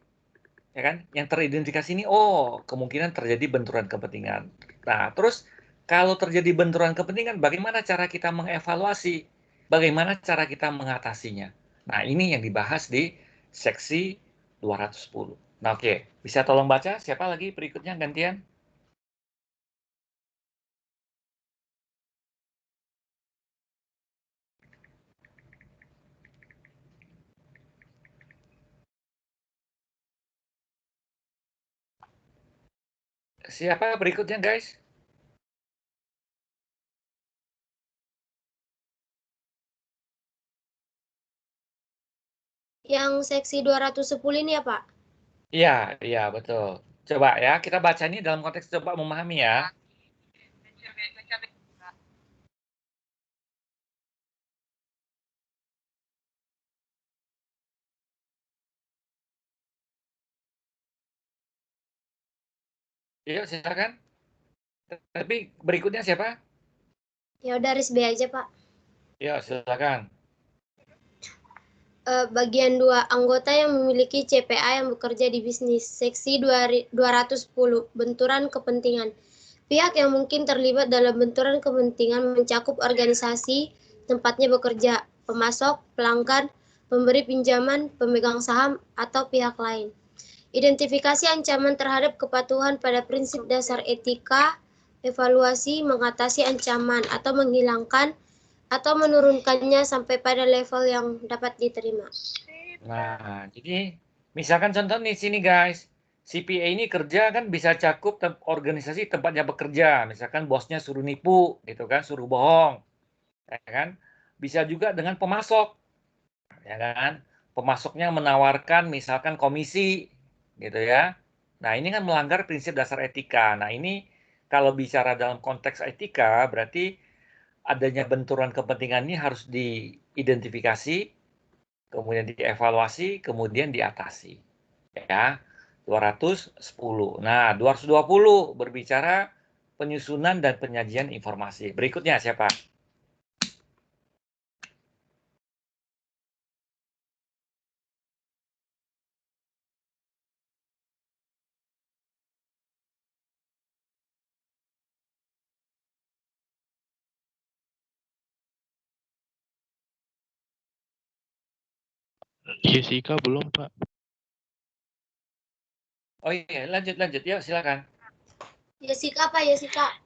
ya kan? Yang teridentifikasi ini, oh kemungkinan terjadi benturan kepentingan. Nah, terus kalau terjadi benturan kepentingan, bagaimana cara kita mengevaluasi? Bagaimana cara kita mengatasinya? Nah, ini yang dibahas di seksi 210. Nah, oke. Bisa tolong baca? Siapa lagi berikutnya gantian? Siapa berikutnya, guys? Yang seksi 210 ini ya, Pak? Iya, iya, betul. Coba ya, kita baca ini dalam konteks coba memahami ya. Iya, silakan. Tapi berikutnya siapa? Ya udah RSB aja, Pak. Ya, silakan. Bagian 2, anggota yang memiliki CPA yang bekerja di bisnis. Seksi 210, benturan kepentingan. Pihak yang mungkin terlibat dalam benturan kepentingan mencakup organisasi, tempatnya bekerja, pemasok, pelanggan, pemberi pinjaman, pemegang saham, atau pihak lain. Identifikasi ancaman terhadap kepatuhan pada prinsip dasar etika, evaluasi, mengatasi ancaman, atau menghilangkan atau menurunkannya sampai pada level yang dapat diterima. Nah, jadi misalkan contoh nih sini guys. CPA ini kerja kan bisa cakup organisasi tempatnya bekerja. Misalkan bosnya suruh nipu gitu kan, suruh bohong. Ya kan? Bisa juga dengan pemasok. Ya kan? Pemasoknya menawarkan misalkan komisi gitu ya. Nah, ini kan melanggar prinsip dasar etika. Nah, ini kalau bicara dalam konteks etika berarti adanya benturan kepentingan ini harus diidentifikasi, kemudian dievaluasi, kemudian diatasi. Ya, 210. Nah, 220 berbicara penyusunan dan penyajian informasi. Berikutnya siapa? Jessica belum, Pak. Oh iya, lanjut. Yuk, silakan. Jessica apa Jessica?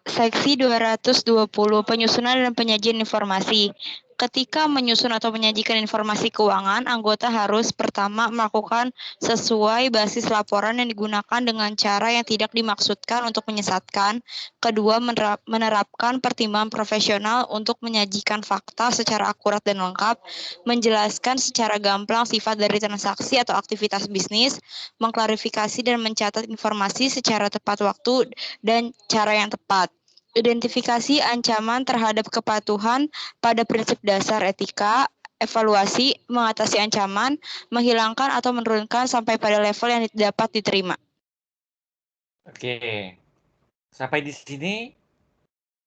Seksi 220, penyusunan dan penyajian informasi. Ketika menyusun atau menyajikan informasi keuangan, anggota harus pertama melakukan sesuai basis laporan yang digunakan dengan cara yang tidak dimaksudkan untuk menyesatkan. Kedua, menerapkan pertimbangan profesional untuk menyajikan fakta secara akurat dan lengkap, menjelaskan secara gamblang sifat dari transaksi atau aktivitas bisnis, mengklarifikasi dan mencatat informasi secara tepat waktu dan cara yang tepat. Identifikasi ancaman terhadap kepatuhan pada prinsip dasar etika, evaluasi, mengatasi ancaman, menghilangkan atau menurunkan sampai pada level yang dapat diterima. Oke. Sampai di sini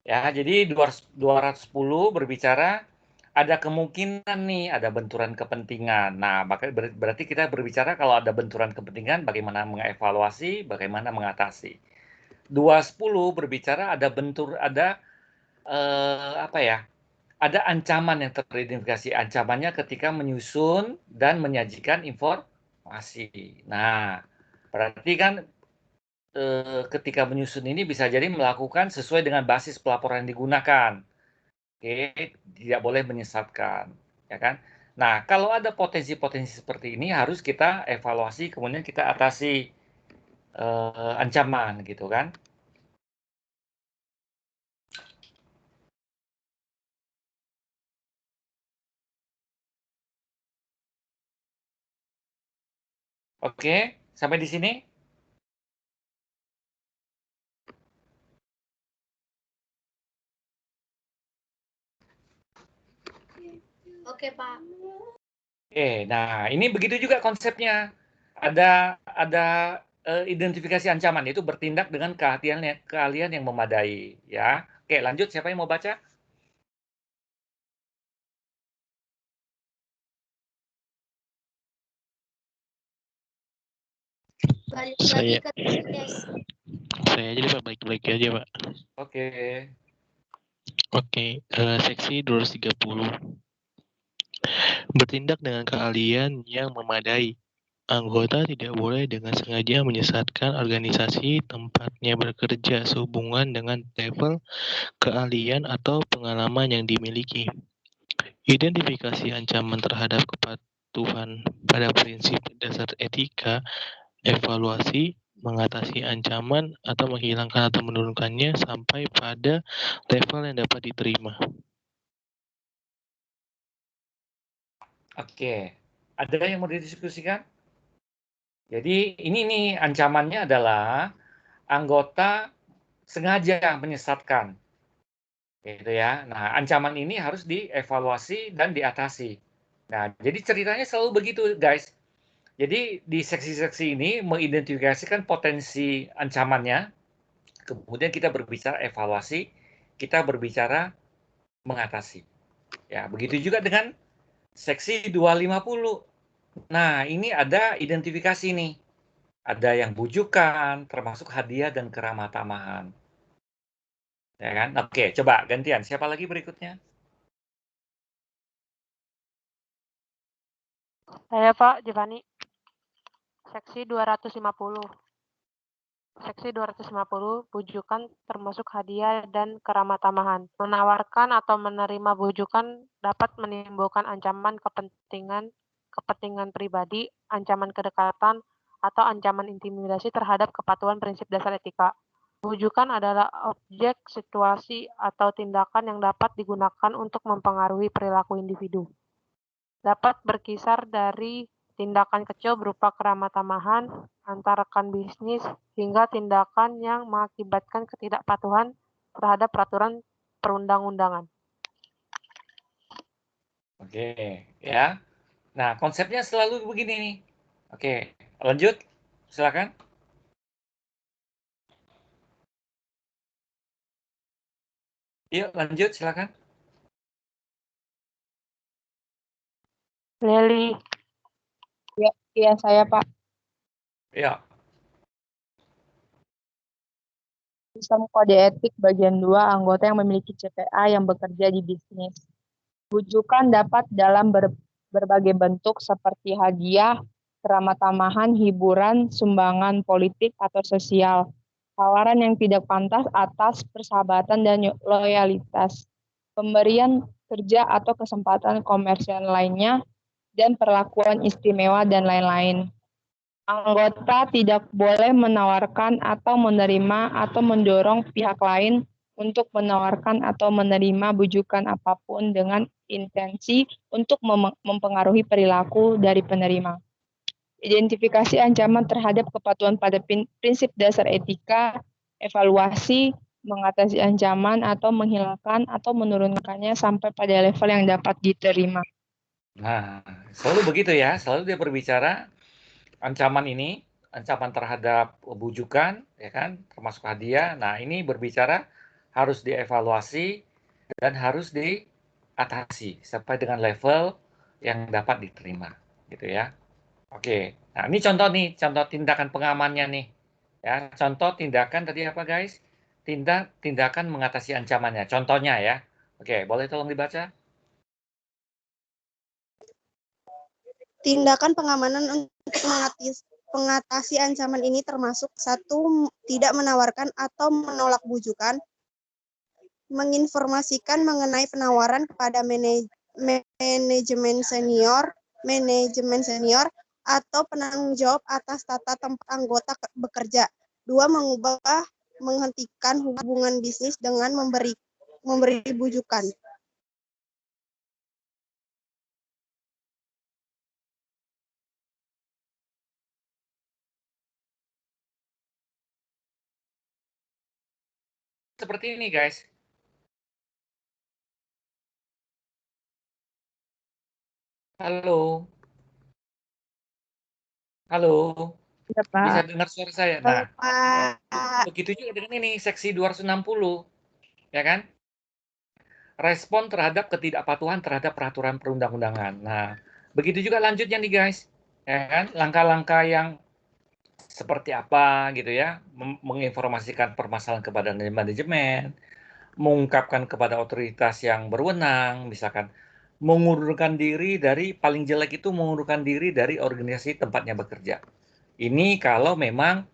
ya, jadi 210 berbicara ada kemungkinan nih ada benturan kepentingan. Nah, berarti kita berbicara kalau ada benturan kepentingan bagaimana mengevaluasi, bagaimana mengatasi. 210 berbicara ada apa ya? Ada ancaman yang teridentifikasi. Ancamannya ketika menyusun dan menyajikan informasi. Nah, berarti kan ketika menyusun ini bisa jadi melakukan sesuai dengan basis pelaporan yang digunakan. Oke, tidak boleh menyesatkan, ya kan? Nah, kalau ada potensi-potensi seperti ini harus kita evaluasi, kemudian kita atasi ancaman, gitu kan? Oke, sampai di sini? Oke, Pak. Nah ini begitu juga konsepnya. Ada identifikasi ancaman, yaitu bertindak dengan keahlian yang memadai. Ya, oke lanjut. Siapa yang mau baca? Balik Saya. lagi ke tes. Saya aja deh Pak, baik-baik aja Pak. Oke. Oke, seksi 230. Bertindak dengan keahlian yang memadai. Anggota tidak boleh dengan sengaja menyesatkan organisasi tempatnya bekerja sehubungan dengan level keahlian atau pengalaman yang dimiliki. Identifikasi ancaman terhadap kepatuhan pada prinsip dasar etika, evaluasi, mengatasi ancaman atau menghilangkan atau menurunkannya sampai pada level yang dapat diterima. Oke, ada yang mau didiskusikan? Jadi ini nih ancamannya adalah anggota sengaja menyesatkan, gitu ya. Nah, ancaman ini harus dievaluasi dan diatasi. Nah, jadi ceritanya selalu begitu, guys. Jadi di seksi-seksi ini mengidentifikasikan potensi ancamannya, kemudian kita berbicara evaluasi, kita berbicara mengatasi. Ya, begitu juga dengan seksi 250. Nah, ini ada identifikasi nih. Ada yang bujukan, termasuk hadiah dan keramah tamahan. Ya kan? Oke, coba gantian. Siapa lagi berikutnya? Saya Pak Giovanni. Seksi 250. Seksi 250, bujukan termasuk hadiah dan keramah tamahan. Menawarkan atau menerima bujukan dapat menimbulkan ancaman kepentingan pribadi, ancaman kedekatan, atau ancaman intimidasi terhadap kepatuhan prinsip dasar etika. Bujukan adalah objek, situasi, atau tindakan yang dapat digunakan untuk mempengaruhi perilaku individu. Dapat berkisar dari tindakan kecil berupa keramah tamahan antar rekan bisnis hingga tindakan yang mengakibatkan ketidakpatuhan terhadap peraturan perundang-undangan. Oke, ya. Nah, konsepnya selalu begini nih. Oke, lanjut. Silakan. Yuk, lanjut. Silakan. Leli. Ya, saya Pak. Ya. Sistem kode etik bagian 2 anggota yang memiliki CPA yang bekerja di bisnis. Bujukan dapat dalam berbagai bentuk seperti hadiah, keramah tamahan, hiburan, sumbangan politik atau sosial, tawaran yang tidak pantas atas persahabatan dan loyalitas, pemberian kerja atau kesempatan komersial lainnya, dan perlakuan istimewa dan lain-lain. Anggota tidak boleh menawarkan atau menerima atau mendorong pihak lain untuk menawarkan atau menerima bujukan apapun dengan intensi untuk mempengaruhi perilaku dari penerima. Identifikasi ancaman terhadap kepatuhan pada prinsip dasar etika, evaluasi, mengatasi ancaman atau menghilangkan atau menurunkannya sampai pada level yang dapat diterima. Nah, selalu begitu ya. Selalu dia berbicara ancaman ini, ancaman terhadap bujukan, ya kan, termasuk hadiah. Nah, ini berbicara harus dievaluasi dan harus diatasi sampai dengan level yang dapat diterima, gitu ya. Oke, nah ini contoh tindakan pengamannya nih. Ya, contoh tindakan tadi apa guys? Tindakan mengatasi ancamannya. Contohnya ya. Oke, boleh tolong dibaca? Tindakan pengamanan untuk mengatasi ancaman ini termasuk 1. Tidak menawarkan atau menolak bujukan, menginformasikan mengenai penawaran kepada manajemen senior, atau penanggung jawab atas tata tempat anggota bekerja. 2. Menghentikan hubungan bisnis dengan memberi bujukan. seperti ini, guys. Halo. Halo. Ya, Bisa Pak. dengar suara saya? Nah, Pak. begitu juga dengan ini, seksi 260, ya kan? Respon terhadap ketidakpatuhan terhadap peraturan perundang-undangan. Nah, begitu juga lanjutnya nih, guys. Ya kan? Langkah-langkah yang seperti apa gitu ya, menginformasikan permasalahan kepada manajemen, mengungkapkan kepada otoritas yang berwenang, misalkan mengundurkan diri dari, paling jelek itu mengundurkan diri dari organisasi tempatnya bekerja. Ini kalau memang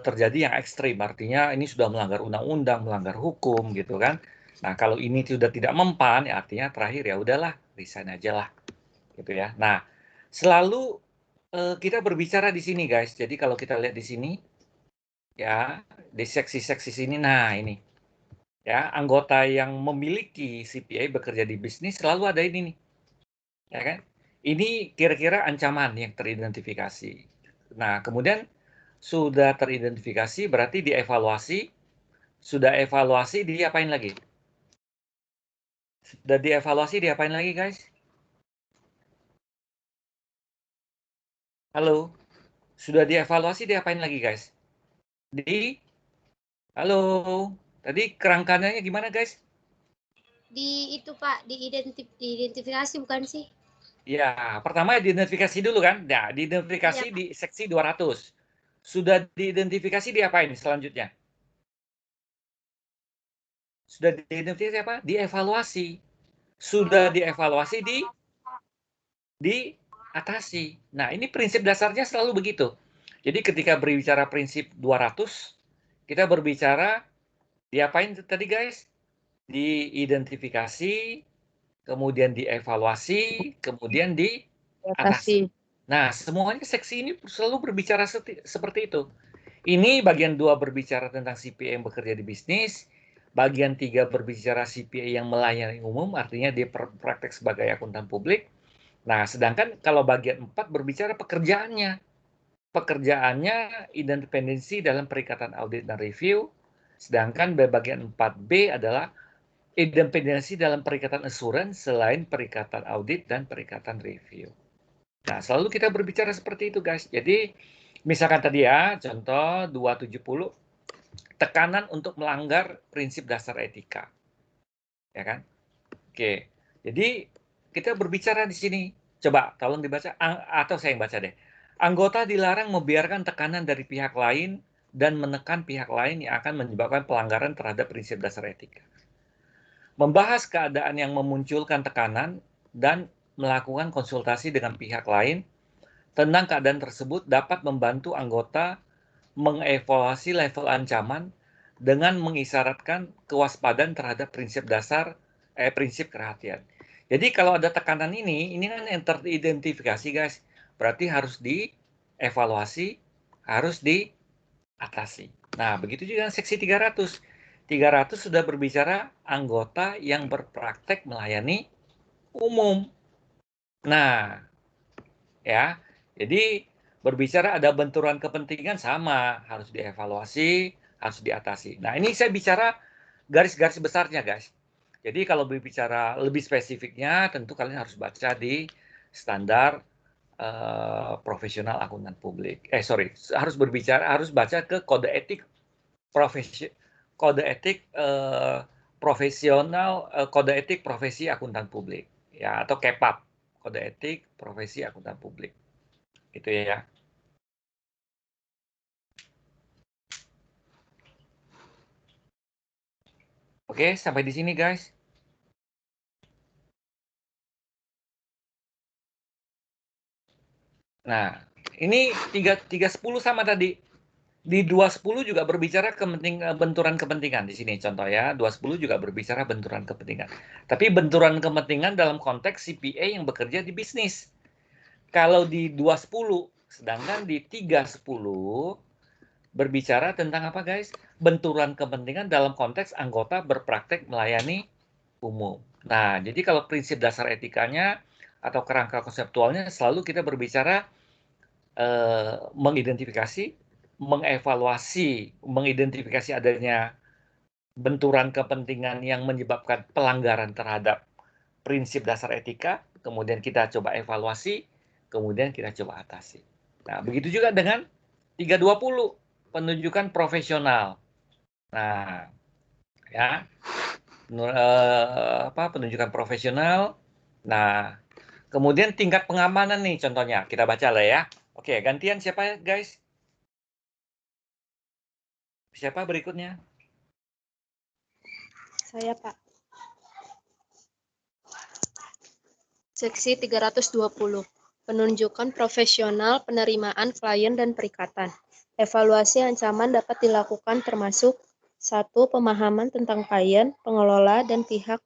terjadi yang ekstrim, artinya ini sudah melanggar undang-undang, melanggar hukum gitu kan. Nah, kalau ini sudah tidak mempan, ya artinya terakhir ya udahlah, resign aja lah, gitu ya. Nah, selalu kita berbicara di sini, guys. Jadi kalau kita lihat di sini, ya di seksi-seksi sini, nah ini, ya anggota yang memiliki CPA bekerja di bisnis selalu ada ini nih, ya kan? Ini kira-kira ancaman yang teridentifikasi. Nah, kemudian sudah teridentifikasi berarti dievaluasi. Sudah evaluasi diapain lagi? Sudah dievaluasi diapain lagi, guys? Halo? Sudah dievaluasi diapain lagi, guys? Halo? Tadi kerangkanya gimana, guys? Di itu Pak, diidentifikasi bukan sih? Ya, pertama diidentifikasi dulu kan? Nah, diidentifikasi Ya, di seksi 200. Sudah diidentifikasi diapain selanjutnya? Sudah diidentifikasi apa? Dievaluasi. Sudah dievaluasi diatasi. Nah, ini prinsip dasarnya selalu begitu. Jadi ketika berbicara prinsip 200, kita berbicara diapain tadi, guys? Diidentifikasi, kemudian dievaluasi, kemudian diatasi. Nah, semuanya seksi ini selalu berbicara seperti itu. Ini bagian 2 berbicara tentang CPA yang bekerja di bisnis, bagian 3 berbicara CPA yang melayani umum, artinya dia praktek sebagai akuntan publik. Nah, sedangkan kalau bagian 4 berbicara pekerjaannya. Pekerjaannya independensi dalam perikatan audit dan review, sedangkan bagian 4B adalah independensi dalam perikatan assurance selain perikatan audit dan perikatan review. Nah, selalu kita berbicara seperti itu, guys. Jadi, misalkan tadi ya, contoh 270, tekanan untuk melanggar prinsip dasar etika. Ya kan? Oke. Jadi, kita berbicara di sini. Coba, tolong dibaca, atau saya yang baca deh. Anggota dilarang membiarkan tekanan dari pihak lain dan menekan pihak lain yang akan menyebabkan pelanggaran terhadap prinsip dasar etika. Membahas keadaan yang memunculkan tekanan dan melakukan konsultasi dengan pihak lain tentang keadaan tersebut dapat membantu anggota mengevaluasi level ancaman dengan mengisyaratkan kewaspadaan terhadap prinsip dasar, prinsip kehati-hatian. Jadi kalau ada tekanan ini kan yang teridentifikasi, guys. Berarti harus dievaluasi, harus diatasi. Nah, begitu juga seksi 300. 300 sudah berbicara anggota yang berpraktek melayani umum. Nah, ya, jadi berbicara ada benturan kepentingan sama, harus dievaluasi, harus diatasi. Nah, ini saya bicara garis-garis besarnya, guys. Jadi kalau berbicara lebih spesifiknya, tentu kalian harus baca di standar profesional akuntan publik. Harus baca ke kode etik kode etik profesi akuntan publik, ya, atau KEPAP, kode etik profesi akuntan publik, gitu ya. Oke, sampai di sini, guys. Nah, ini 310 sama tadi. Di 210 juga berbicara benturan kepentingan di sini contoh ya. 210 juga berbicara benturan kepentingan. Tapi benturan kepentingan dalam konteks CPA yang bekerja di bisnis. Kalau di 210, sedangkan di 310 berbicara tentang apa, guys? Benturan kepentingan dalam konteks anggota berpraktek melayani umum. Nah, jadi kalau prinsip dasar etikanya atau kerangka konseptualnya selalu kita berbicara mengidentifikasi, mengevaluasi, mengidentifikasi adanya benturan kepentingan yang menyebabkan pelanggaran terhadap prinsip dasar etika, kemudian kita coba evaluasi, kemudian kita coba atasi. Nah, begitu juga dengan 320, penunjukan profesional. Nah, ya, penunjukan profesional. Nah, kemudian tingkat pengamanan nih contohnya, kita baca lah ya. Oke, gantian siapa guys? Siapa berikutnya? Saya, Pak. Seksi 320. Penunjukan profesional, penerimaan klien dan perikatan. Evaluasi ancaman dapat dilakukan termasuk 1. Pemahaman tentang klien, pengelola, dan pihak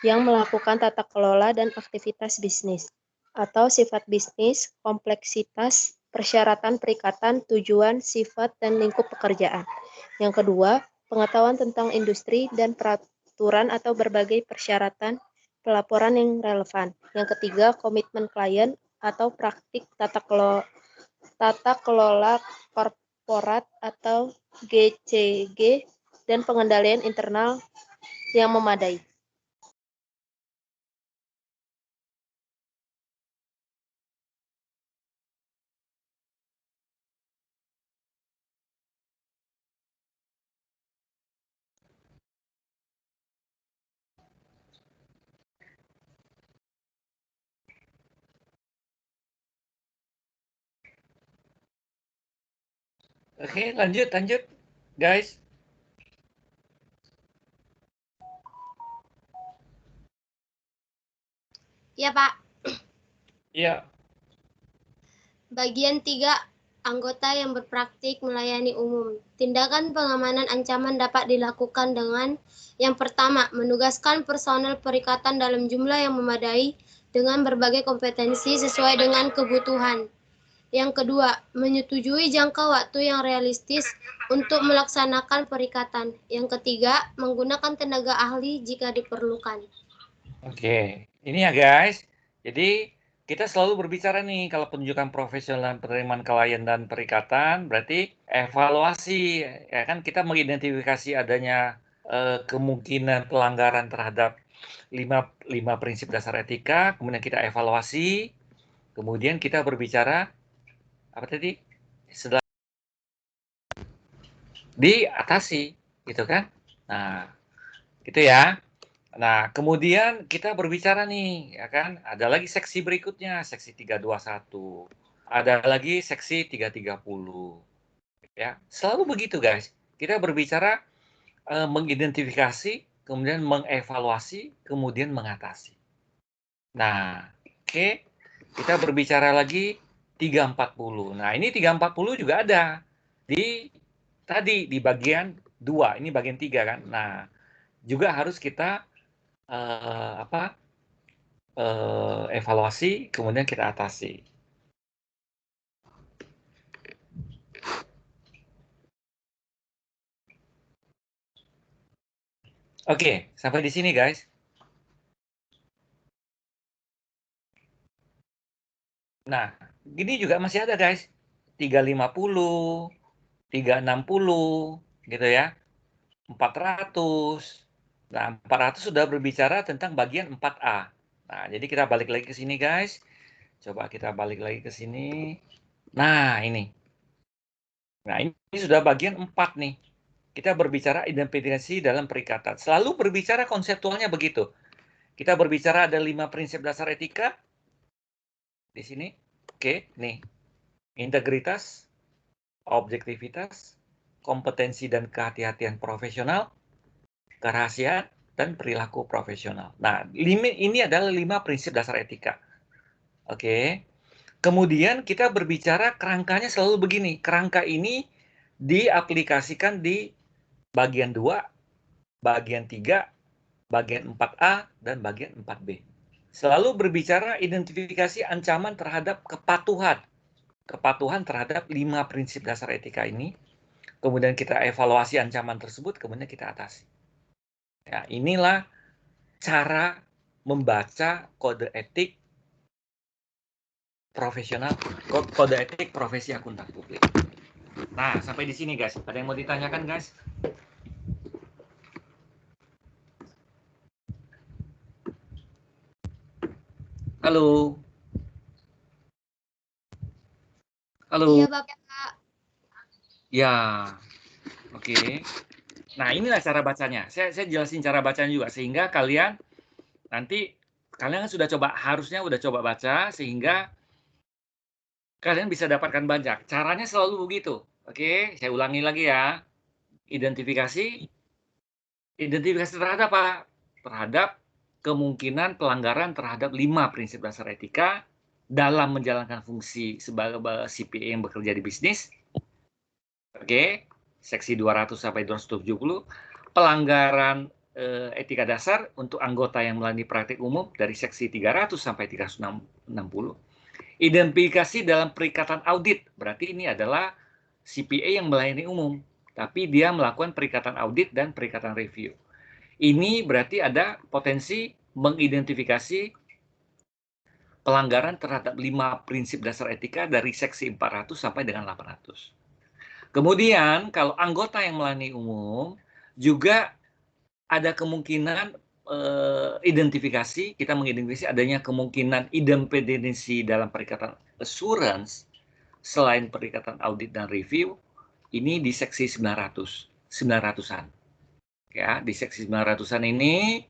yang melakukan tata kelola dan aktivitas bisnis, atau sifat bisnis, kompleksitas, persyaratan perikatan, tujuan, sifat, dan lingkup pekerjaan. Yang kedua, pengetahuan tentang industri dan peraturan atau berbagai persyaratan pelaporan yang relevan. Yang ketiga, komitmen klien atau praktik tata kelola korporat atau GCG dan pengendalian internal yang memadai. Oke, lanjut, guys. Ya, Pak. Iya. Bagian 3. Anggota yang berpraktik melayani umum. Tindakan pengamanan ancaman dapat dilakukan dengan yang pertama, menugaskan personel perikatan dalam jumlah yang memadai dengan berbagai kompetensi sesuai dengan kebutuhan. Yang kedua, menyetujui jangka waktu yang realistis untuk melaksanakan perikatan. Yang ketiga, menggunakan tenaga ahli jika diperlukan. Oke, ini ya guys. Jadi kita selalu berbicara nih kalau penunjukan profesional dan penerimaan klien dan perikatan, berarti evaluasi, ya kan kita mengidentifikasi adanya kemungkinan pelanggaran terhadap 5 prinsip dasar etika, kemudian kita evaluasi, kemudian kita berbicara apa tadi? Setelah diatasi, gitu kan? Nah, gitu ya. Nah, kemudian kita berbicara nih, ya kan? Ada lagi seksi berikutnya, seksi 321. Ada lagi seksi 330. Ya, selalu begitu, guys. Kita berbicara mengidentifikasi, kemudian mengevaluasi, kemudian mengatasi. Nah, oke. Kita berbicara lagi 340. Nah, ini 340 juga ada di bagian 2. Ini bagian 3 kan. Nah, juga harus kita evaluasi, kemudian kita atasi. Oke, sampai di sini guys. Nah, gini juga masih ada guys. 350, 360, gitu ya. 400. Nah, 400 sudah berbicara tentang bagian 4A. Nah, jadi kita balik lagi ke sini guys. Coba kita balik lagi ke sini. Nah, ini. Nah, ini sudah bagian 4 nih. Kita berbicara identifikasi dalam perikatan. Selalu berbicara konseptualnya begitu. Kita berbicara ada 5 prinsip dasar etika. Di sini. Oke, nih. Integritas, objektivitas, kompetensi dan kehati-hatian profesional, kerahasiaan, dan perilaku profesional. Nah, ini adalah 5 prinsip dasar etika. Oke. Kemudian kita berbicara kerangkanya selalu begini. Kerangka ini diaplikasikan di bagian 2, bagian 3, bagian 4A, dan bagian 4B. Selalu berbicara identifikasi ancaman terhadap kepatuhan. Kepatuhan terhadap 5 prinsip dasar etika ini. Kemudian kita evaluasi ancaman tersebut, kemudian kita atasi. Ya, inilah cara membaca kode etik profesional, kode etik profesi akuntan publik. Nah, sampai di sini guys. Ada yang mau ditanyakan guys? Halo. Halo. Iya, Bapak. Ya, oke. Nah, inilah cara bacanya. Saya jelasin cara bacanya juga sehingga kalian nanti kalian sudah coba, harusnya udah coba baca sehingga kalian bisa dapatkan banyak. Caranya selalu begitu. Oke, saya ulangi lagi ya. Identifikasi terhadap apa? Terhadap kemungkinan pelanggaran terhadap 5 prinsip dasar etika dalam menjalankan fungsi sebagai CPA yang bekerja di bisnis. Oke, seksi 200 sampai 270. Pelanggaran etika dasar untuk anggota yang melayani praktik umum dari seksi 300 sampai 360. Identifikasi dalam perikatan audit, berarti ini adalah CPA yang melayani umum, tapi dia melakukan perikatan audit dan perikatan review. Ini berarti ada potensi mengidentifikasi pelanggaran terhadap 5 prinsip dasar etika dari seksi 400 sampai dengan 800. Kemudian kalau anggota yang melayani umum juga ada kemungkinan identifikasi, kita mengidentifikasi adanya kemungkinan independensi dalam perikatan assurance selain perikatan audit dan review, ini di seksi 900-an. Ya, di seksi 900-an ini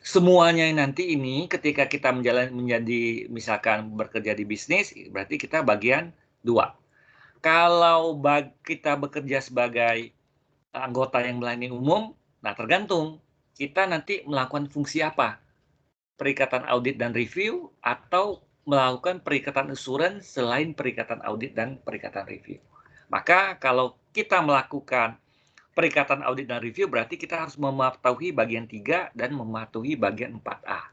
semuanya nanti ini ketika kita menjadi misalkan bekerja di bisnis, berarti kita bagian 2. Kalau kita bekerja sebagai anggota yang melayani umum, nah tergantung kita nanti melakukan fungsi apa. Perikatan audit dan review atau melakukan perikatan assurance selain perikatan audit dan perikatan review. Maka kalau kita melakukan perikatan audit dan review berarti kita harus mematuhi bagian 3 dan mematuhi bagian 4A.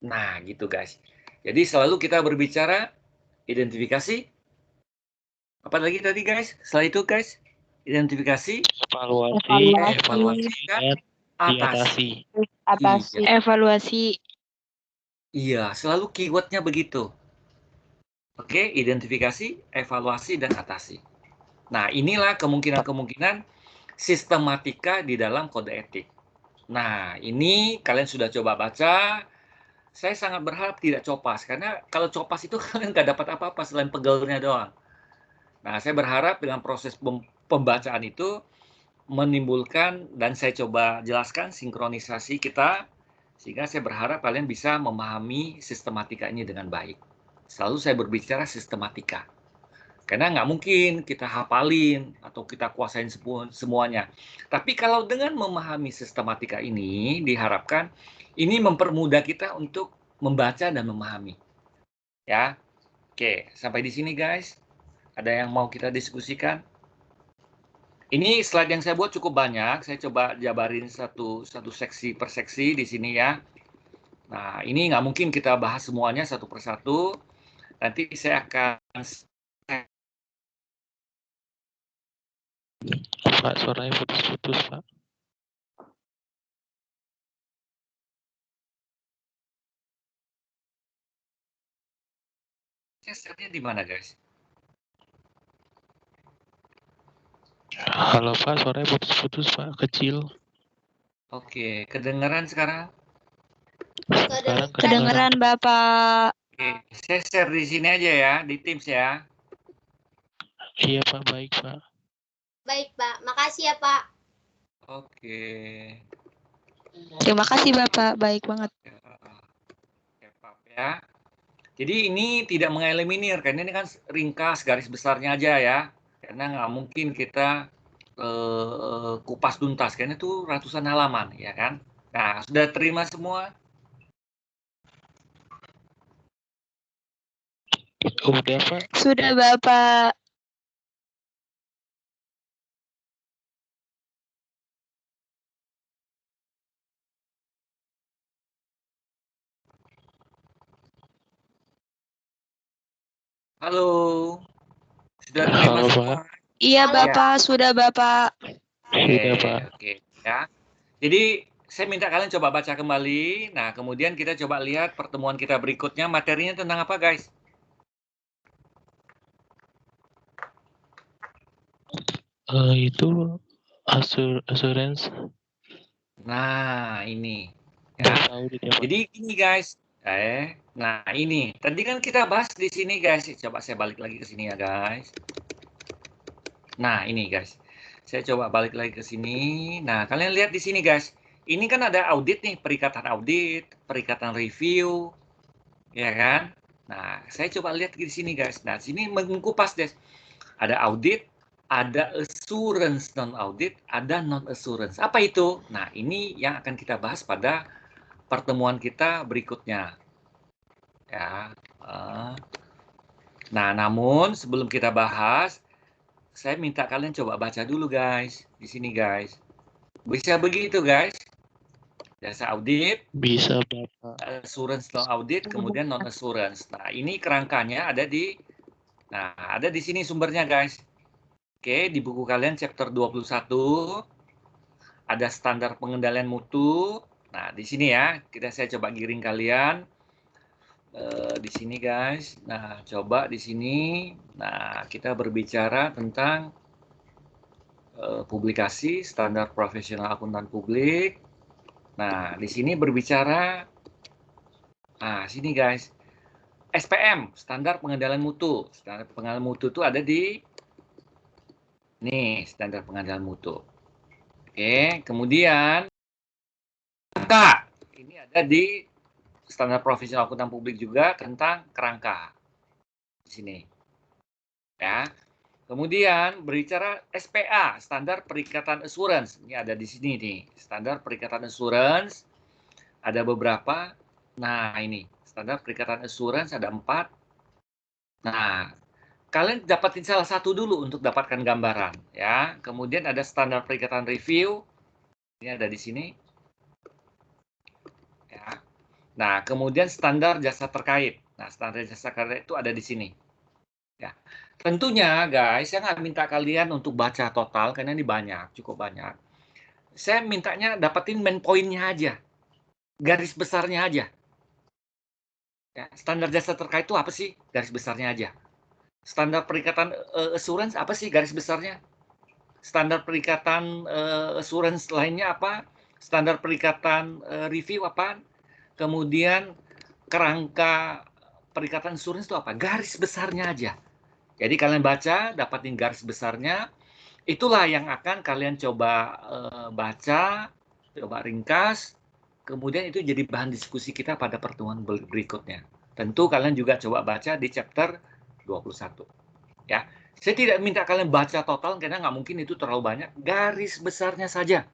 Nah, gitu guys. Jadi selalu kita berbicara identifikasi. Apa lagi tadi guys? Setelah itu guys, identifikasi, evaluasi dan atasi. Evaluasi. Iya, selalu keywordnya begitu. Oke, identifikasi, evaluasi, dan atasi. Nah, inilah kemungkinan-kemungkinan sistematika di dalam kode etik. Nah, ini kalian sudah coba baca. Saya sangat berharap tidak copas, karena kalau copas itu kalian nggak dapat apa-apa selain pegelnya doang. Nah, saya berharap dengan proses pembacaan itu menimbulkan, dan saya coba jelaskan sinkronisasi kita, sehingga saya berharap kalian bisa memahami sistematika ini dengan baik. Selalu saya berbicara sistematika. Karena nggak mungkin kita hafalin atau kita kuasain semuanya. Tapi kalau dengan memahami sistematika ini, diharapkan ini mempermudah kita untuk membaca dan memahami. Ya, oke, sampai di sini guys. Ada yang mau kita diskusikan? Ini slide yang saya buat cukup banyak. Saya coba jabarin satu seksi per seksi di sini ya. Nah, ini nggak mungkin kita bahas semuanya satu persatu. Nanti saya akan... Pak, suaranya putus-putus, Pak. Share-nya di mana, guys? Halo, Pak, suaranya putus-putus, Pak. Kecil. Oke, kedengaran sekarang? Sekarang Kedengeran, Bapak. Oke, saya share di sini aja ya, di Teams ya. Iya, Pak. Baik, Pak. Baik, Pak. Makasih ya, Pak. Oke. Terima kasih, Bapak. Baik banget. Ya. Jadi ini tidak mengeliminir, karena ini kan ringkas garis besarnya aja ya. Karena nggak mungkin kita kupas tuntas, karena itu ratusan halaman, ya kan? Nah, sudah terima semua? Udah, Pak. Sudah, Bapak. Halo. Sudah terima Halo, semua? Pak. Iya, Bapak. Sudah, Bapak. Sudah, Pak. Oke, ya. Jadi saya minta kalian coba baca kembali. Nah, kemudian kita coba lihat pertemuan kita berikutnya. Materinya tentang apa, guys? Itu assurance. Nah, ini. Ya. Jadi ini, guys. Nah ini tadi kan kita bahas di sini guys. Coba saya balik lagi ke sini ya guys. Nah ini guys, saya coba balik lagi ke sini. Nah kalian lihat di sini guys. Ini kan ada audit nih, perikatan audit, perikatan review, ya kan? Nah saya coba lihat di sini guys. Nah sini mengupas guys. Ada audit, ada assurance non audit, ada non assurance. Apa itu? Nah ini yang akan kita bahas pada pertemuan kita berikutnya. Ya. Nah, namun sebelum kita bahas, saya minta kalian coba baca dulu guys, di sini guys. Bisa begitu guys? Jasa audit, Bisa, Bapak. assurance non audit, kemudian non assurance. Nah, ini kerangkanya ada di sini sumbernya guys. Oke, di buku kalian chapter 21 ada standar pengendalian mutu. Nah, di sini ya, saya coba giring kalian. Di sini guys. Nah, coba di sini. Nah, kita berbicara tentang publikasi standar profesional akuntan publik. Nah, di sini berbicara sini guys. SPM, standar pengendalian mutu. Standar pengendalian mutu itu ada di nih, standar pengendalian mutu. Oke, kemudian kerangka. Ini ada di standar profesional akuntan publik juga tentang kerangka. Di sini. Ya. Kemudian berbicara SPA, standar perikatan assurance. Ini ada di sini nih, standar perikatan assurance. Ada beberapa. Nah, ini standar perikatan assurance ada 4. Nah, kalian dapatin salah satu dulu untuk dapatkan gambaran, ya. Kemudian ada standar perikatan review. Ini ada di sini. Ya. Nah, kemudian standar jasa terkait. Nah, standar jasa terkait itu ada di sini. Ya, tentunya guys, saya nggak minta kalian untuk baca total karena ini banyak, cukup banyak. Saya mintanya dapetin main poinnya aja, garis besarnya aja. Ya, standar jasa terkait itu apa sih? Garis besarnya aja. Standar perikatan assurance apa sih garis besarnya? Standar perikatan assurance lainnya apa? Standar perikatan review apa? Kemudian kerangka perikatan assurance itu apa? Garis besarnya aja. Jadi kalian baca, dapatin garis besarnya. Itulah yang akan kalian coba baca, coba ringkas. Kemudian itu jadi bahan diskusi kita pada pertemuan berikutnya. Tentu kalian juga coba baca di chapter 21. Ya, saya tidak minta kalian baca total karena nggak mungkin itu terlalu banyak. Garis besarnya saja.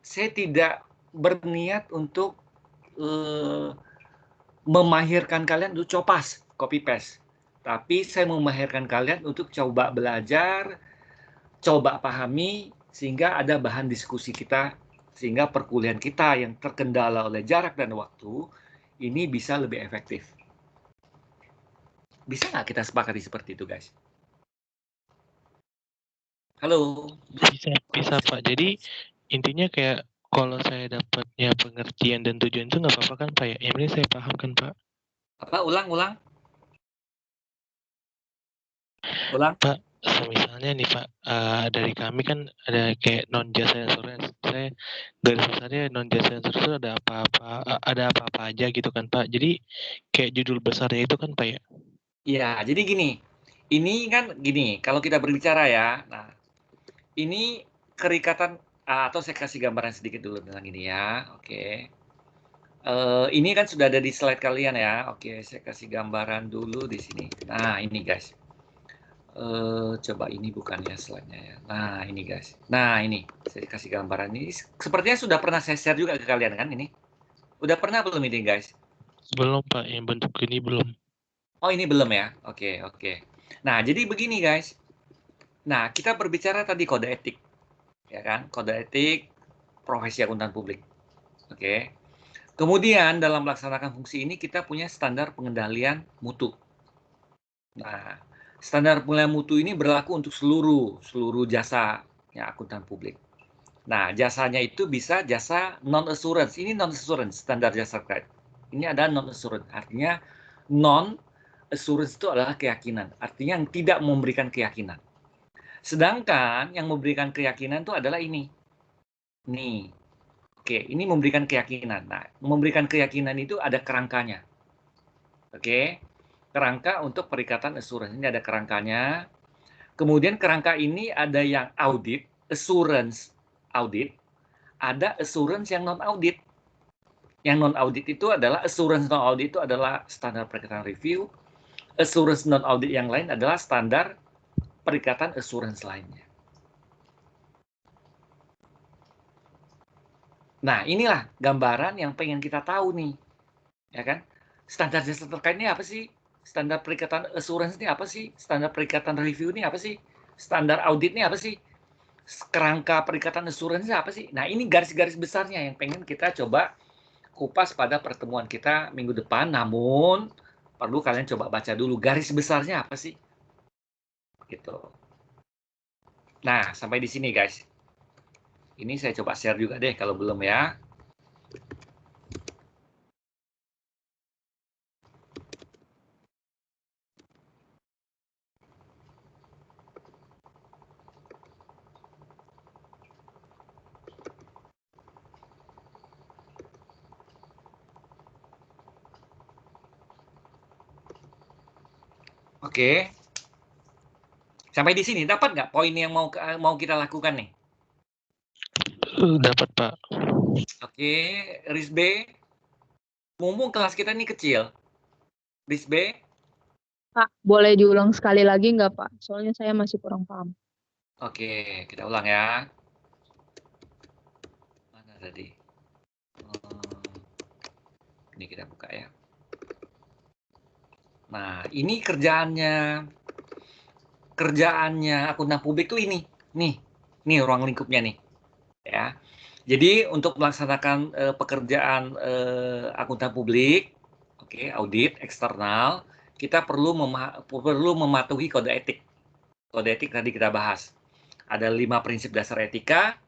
Saya tidak berniat untuk memahirkan kalian untuk copas, copy paste. Tapi saya memahirkan kalian untuk coba belajar, coba pahami, sehingga ada bahan diskusi kita, sehingga perkuliahan kita yang terkendala oleh jarak dan waktu, ini bisa lebih efektif. Bisa nggak kita sepakati seperti itu, guys? Halo? Bisa Pak. Jadi intinya kayak kalau saya dapatnya pengertian dan tujuan itu nggak apa-apa kan Pak ya? Yang ini saya paham kan Pak? Apa? Ulang. Pak, misalnya nih Pak, dari kami kan ada kayak non jasa insurance. Saya garis besarnya non jasa insurance itu ada apa-apa aja gitu kan Pak. Jadi kayak judul besarnya itu kan Pak ya? Iya, jadi gini. Ini kan gini, kalau kita berbicara ya. Nah, ini kerikatan atau saya kasih gambaran sedikit dulu tentang ini ya. Oke. Ini kan sudah ada di slide kalian ya. Oke, saya kasih gambaran dulu di sini. Nah, ini guys. Coba ini bukan ya slide-nya ya. Nah, ini guys. Nah, ini saya kasih gambaran ini. Sepertinya sudah pernah saya share juga ke kalian kan ini? Udah pernah belum ini guys? Belum Pak, yang bentuk ini belum. Oh, ini belum ya? Oke. Nah, jadi begini guys. Nah, kita berbicara tadi kode etik. Ya kan? Kode etik profesi akuntan publik. Oke. Kemudian dalam melaksanakan fungsi ini kita punya standar pengendalian mutu. Nah, standar pengendalian mutu ini berlaku untuk seluruh jasa ya, akuntan publik. Nah, jasanya itu bisa jasa non-assurance. Ini non-assurance, standar jasa terkait. Ini ada non-assurance. Artinya non-assurance itu adalah keyakinan. Artinya yang tidak memberikan keyakinan. Sedangkan yang memberikan keyakinan itu adalah ini. Nih. Oke, ini memberikan keyakinan. Nah, memberikan keyakinan itu ada kerangkanya. Oke, kerangka untuk perikatan assurance. Ini ada kerangkanya. Kemudian kerangka ini ada yang audit, assurance audit. Ada assurance yang non-audit. Yang non-audit itu adalah, assurance non-audit itu adalah standar perikatan review. Assurance non-audit yang lain adalah standar perikatan assurance lainnya. Nah, inilah gambaran yang pengen kita tahu nih. Ya kan? Standar jasa terkait ini apa sih? Standar perikatan assurance ini apa sih? Standar perikatan review ini apa sih? Standar audit ini apa sih? Kerangka perikatan assurance ini apa sih? Nah, ini garis-garis besarnya yang pengen kita coba kupas pada pertemuan kita minggu depan. Namun, perlu kalian coba baca dulu garis besarnya apa sih? Gitu. Nah, sampai di sini guys. Ini saya coba share juga deh kalau belum ya. Oke. Sampai di sini dapat nggak poin yang mau kita lakukan nih? Dapat, Pak. Oke, RIS B. Mumpung kelas kita ini kecil. RIS B. Pak, boleh diulang sekali lagi nggak, Pak? Soalnya saya masih kurang paham. Oke, kita ulang ya. Mana tadi? Ini kita buka ya. Nah, ini kerjaannya akuntan publik tuh ini. Nih ruang lingkupnya nih. Ya. Jadi untuk melaksanakan pekerjaan akuntan publik, oke, audit eksternal, kita perlu mematuhi kode etik. Kode etik tadi kita bahas. Ada 5 prinsip dasar etika.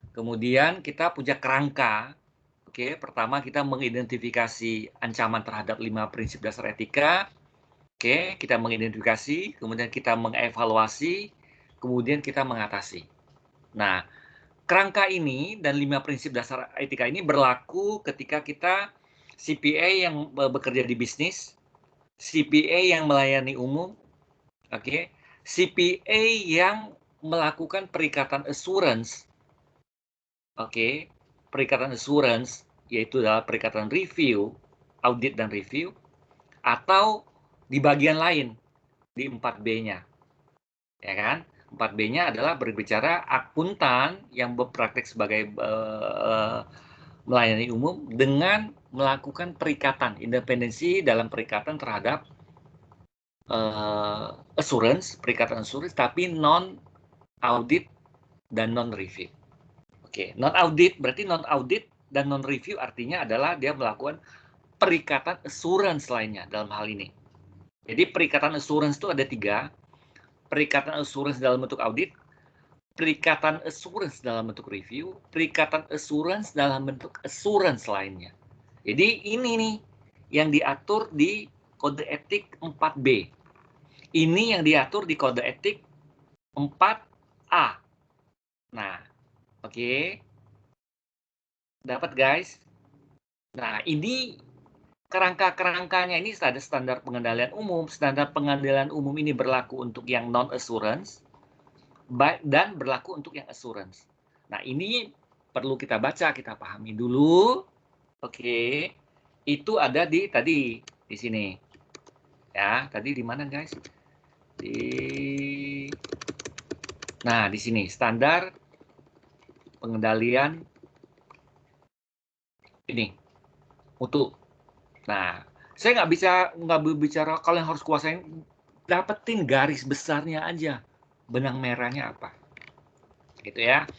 Kemudian kita punya kerangka. Oke, pertama kita mengidentifikasi ancaman terhadap 5 prinsip dasar etika. Oke, kita mengidentifikasi, kemudian kita mengevaluasi, kemudian kita mengatasi. Nah, kerangka ini dan 5 prinsip dasar etika ini berlaku ketika kita CPA yang bekerja di bisnis, CPA yang melayani umum, oke, CPA yang melakukan perikatan assurance, oke, perikatan assurance yaitu adalah perikatan review, audit dan review, atau di bagian lain di 4B-nya, ya kan? 4B-nya adalah berbicara akuntan yang berpraktek sebagai melayani umum dengan melakukan perikatan, independensi dalam perikatan terhadap assurance, perikatan assurance, tapi non-audit dan non-review. Oke, non-audit berarti non-audit dan non-review artinya adalah dia melakukan perikatan assurance lainnya dalam hal ini. Jadi perikatan assurance itu ada 3. Perikatan assurance dalam bentuk audit, perikatan assurance dalam bentuk review, perikatan assurance dalam bentuk assurance lainnya. Jadi ini nih yang diatur di kode etik 4B. Ini yang diatur di kode etik 4A. Nah, oke. Dapat guys? Nah, ini kerangka-kerangkanya ini ada standar pengendalian umum. Standar pengendalian umum ini berlaku untuk yang non-assurance dan berlaku untuk yang assurance. Nah, ini perlu kita baca, kita pahami dulu. Oke. Itu ada di tadi di sini. Ya, tadi di mana guys? Nah, di sini standar pengendalian ini mutu. Nah, saya nggak berbicara kalian harus kuasain, dapetin garis besarnya aja, benang merahnya apa, gitu ya.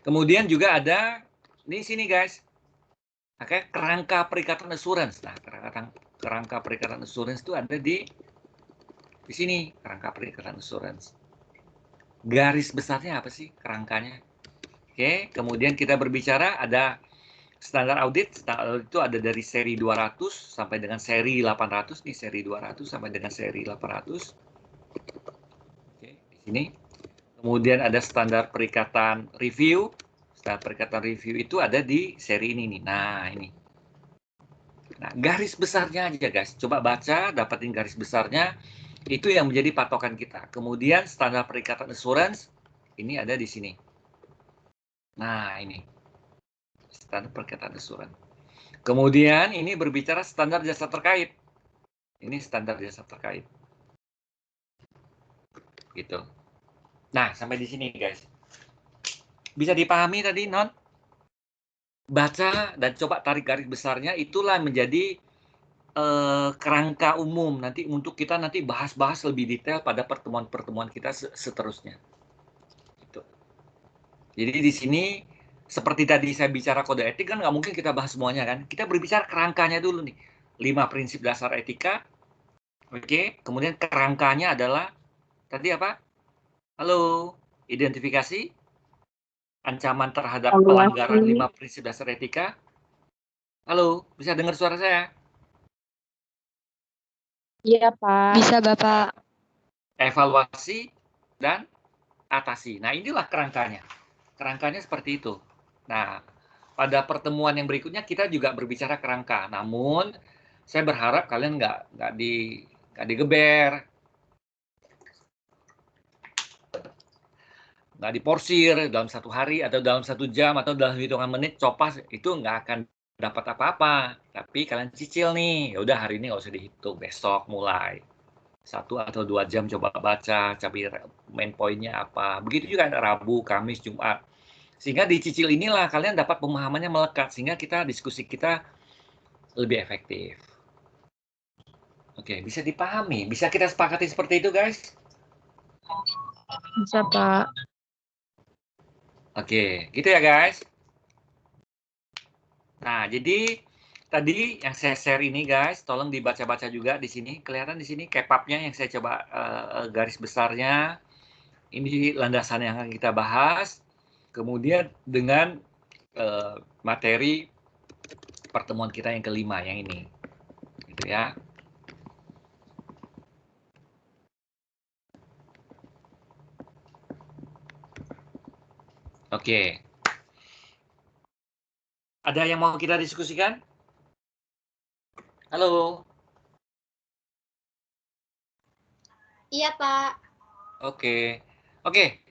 Kemudian juga ada di sini guys, oke, kerangka perikatan assurance. Nah, kerangka perikatan assurance itu ada di sini, kerangka perikatan assurance. Garis besarnya apa sih kerangkanya? Oke, kemudian kita berbicara ada standar audit. Standar audit itu ada dari seri 200 sampai dengan seri 800 nih, seri 200 sampai dengan seri 800. Oke, di sini. Kemudian ada standar perikatan review, Standar perikatan review itu ada di seri ini nih. Nah, ini. Nah, garis besarnya aja guys. Coba baca, dapatin garis besarnya. Itu yang menjadi patokan kita. Kemudian standar perikatan assurance ini ada di sini. Nah, ini. Standar perikatan assurance. Kemudian ini berbicara standar jasa terkait. Ini standar jasa terkait. Gitu. Nah, sampai di sini guys. Bisa dipahami tadi, Non? Baca dan coba tarik garis besarnya, itulah menjadi kerangka umum nanti untuk kita nanti bahas-bahas lebih detail pada pertemuan-pertemuan kita seterusnya. Gitu. Jadi di sini, seperti tadi saya bicara kode etik, kan nggak mungkin kita bahas semuanya kan. Kita berbicara kerangkanya dulu nih. 5 prinsip dasar etika. Oke, kemudian kerangkanya adalah, tadi apa? Halo, identifikasi. Ancaman terhadap pelanggaran 5 prinsip dasar etika. Halo, bisa dengar suara saya? Iya, Pak. Bisa, Bapak. Evaluasi dan atasi. Nah, inilah kerangkanya. Kerangkanya seperti itu. Nah, pada pertemuan yang berikutnya kita juga berbicara kerangka. Namun, saya berharap kalian nggak digeber. Nggak diporsir dalam 1 hari atau dalam 1 jam atau dalam hitungan menit copas, itu nggak akan dapat apa-apa. Tapi kalian cicil nih, ya udah hari ini nggak usah dihitung, besok mulai 1 atau 2 jam coba baca, cari main poinnya apa. Begitu juga Rabu, Kamis, Jumat. Sehingga di cicil inilah kalian dapat pemahamannya melekat, sehingga diskusi kita lebih efektif. Oke, bisa dipahami, bisa kita sepakati seperti itu guys? Bisa, Pak. Oke, gitu ya guys. Nah, jadi tadi yang saya share ini guys, tolong dibaca-baca juga di sini. Kelihatan di sini kepapnya yang saya coba garis besarnya. Ini landasan yang akan kita bahas. Kemudian dengan materi pertemuan kita yang kelima, yang ini. Gitu ya. Oke. Ada yang mau kita diskusikan? Halo? Iya, Pak. Oke. Oke.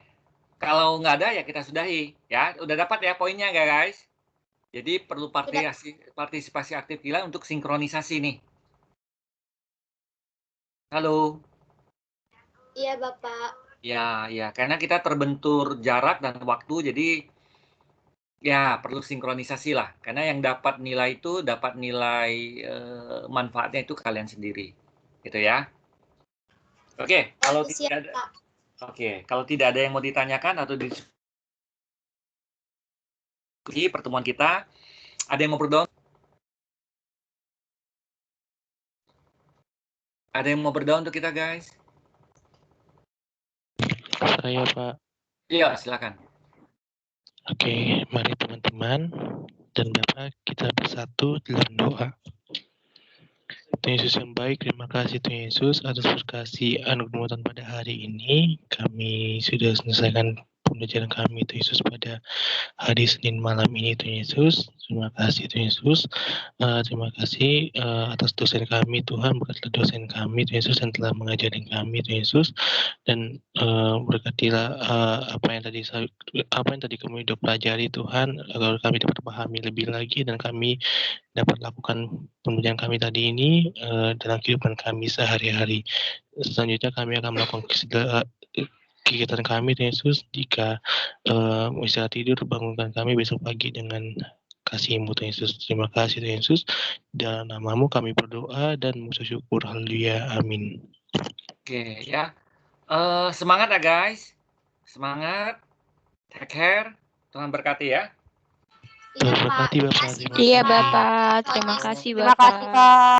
Kalau nggak ada ya kita sudahi. Ya, udah dapat ya poinnya nggak guys? Jadi perlu partisipasi aktif kita untuk sinkronisasi nih. Halo? Iya, Bapak. Ya, karena kita terbentur jarak dan waktu, jadi ya perlu sinkronisasi lah. Karena yang dapat nilai itu, dapat nilai manfaatnya itu kalian sendiri. Gitu ya. Oke, kalau tidak ada, kalau tidak ada yang mau ditanyakan atau diskusi pertemuan kita, ada yang mau berdoa? Ada yang mau berdoa untuk kita, guys? Saya, Pak. Iya, silakan. Oke, mari teman-teman dan Bapak kita bersatu dalam doa. Tuhan Yesus yang baik, terima kasih Tuhan Yesus atas berkasih anugerah pada hari ini. Kami sudah selesaikan pembelajaran kami Tuhan Yesus pada hari Senin malam ini Tuhan Yesus. Terima kasih Tuhan Yesus. Terima kasih atas dosen kami Tuhan, berkatilah dosen kami Tuhan Yesus yang telah mengajari kami Tuhan Yesus, dan berkatilah apa yang tadi kami sudah pelajari Tuhan, agar kami dapat pahami lebih lagi dan kami dapat lakukan pembelajaran kami tadi ini dalam kehidupan kami sehari-hari. Selanjutnya kami akan melakukan kegiatan kami Tuhan Yesus. Jika istirahat tidur, bangunkan kami besok pagi dengan kasih-Mu Tuhan Yesus. Terima kasih Tuhan Yesus. Dalam nama-Mu kami berdoa dan mengucap syukur. Haleluya. Amin. Oke ya. Semangat ya guys. Semangat. Take care. Tuhan berkati ya. Tuhan berkati Bapak. Iya Bapak, terima kasih Terima kasih, Bapak. Pak.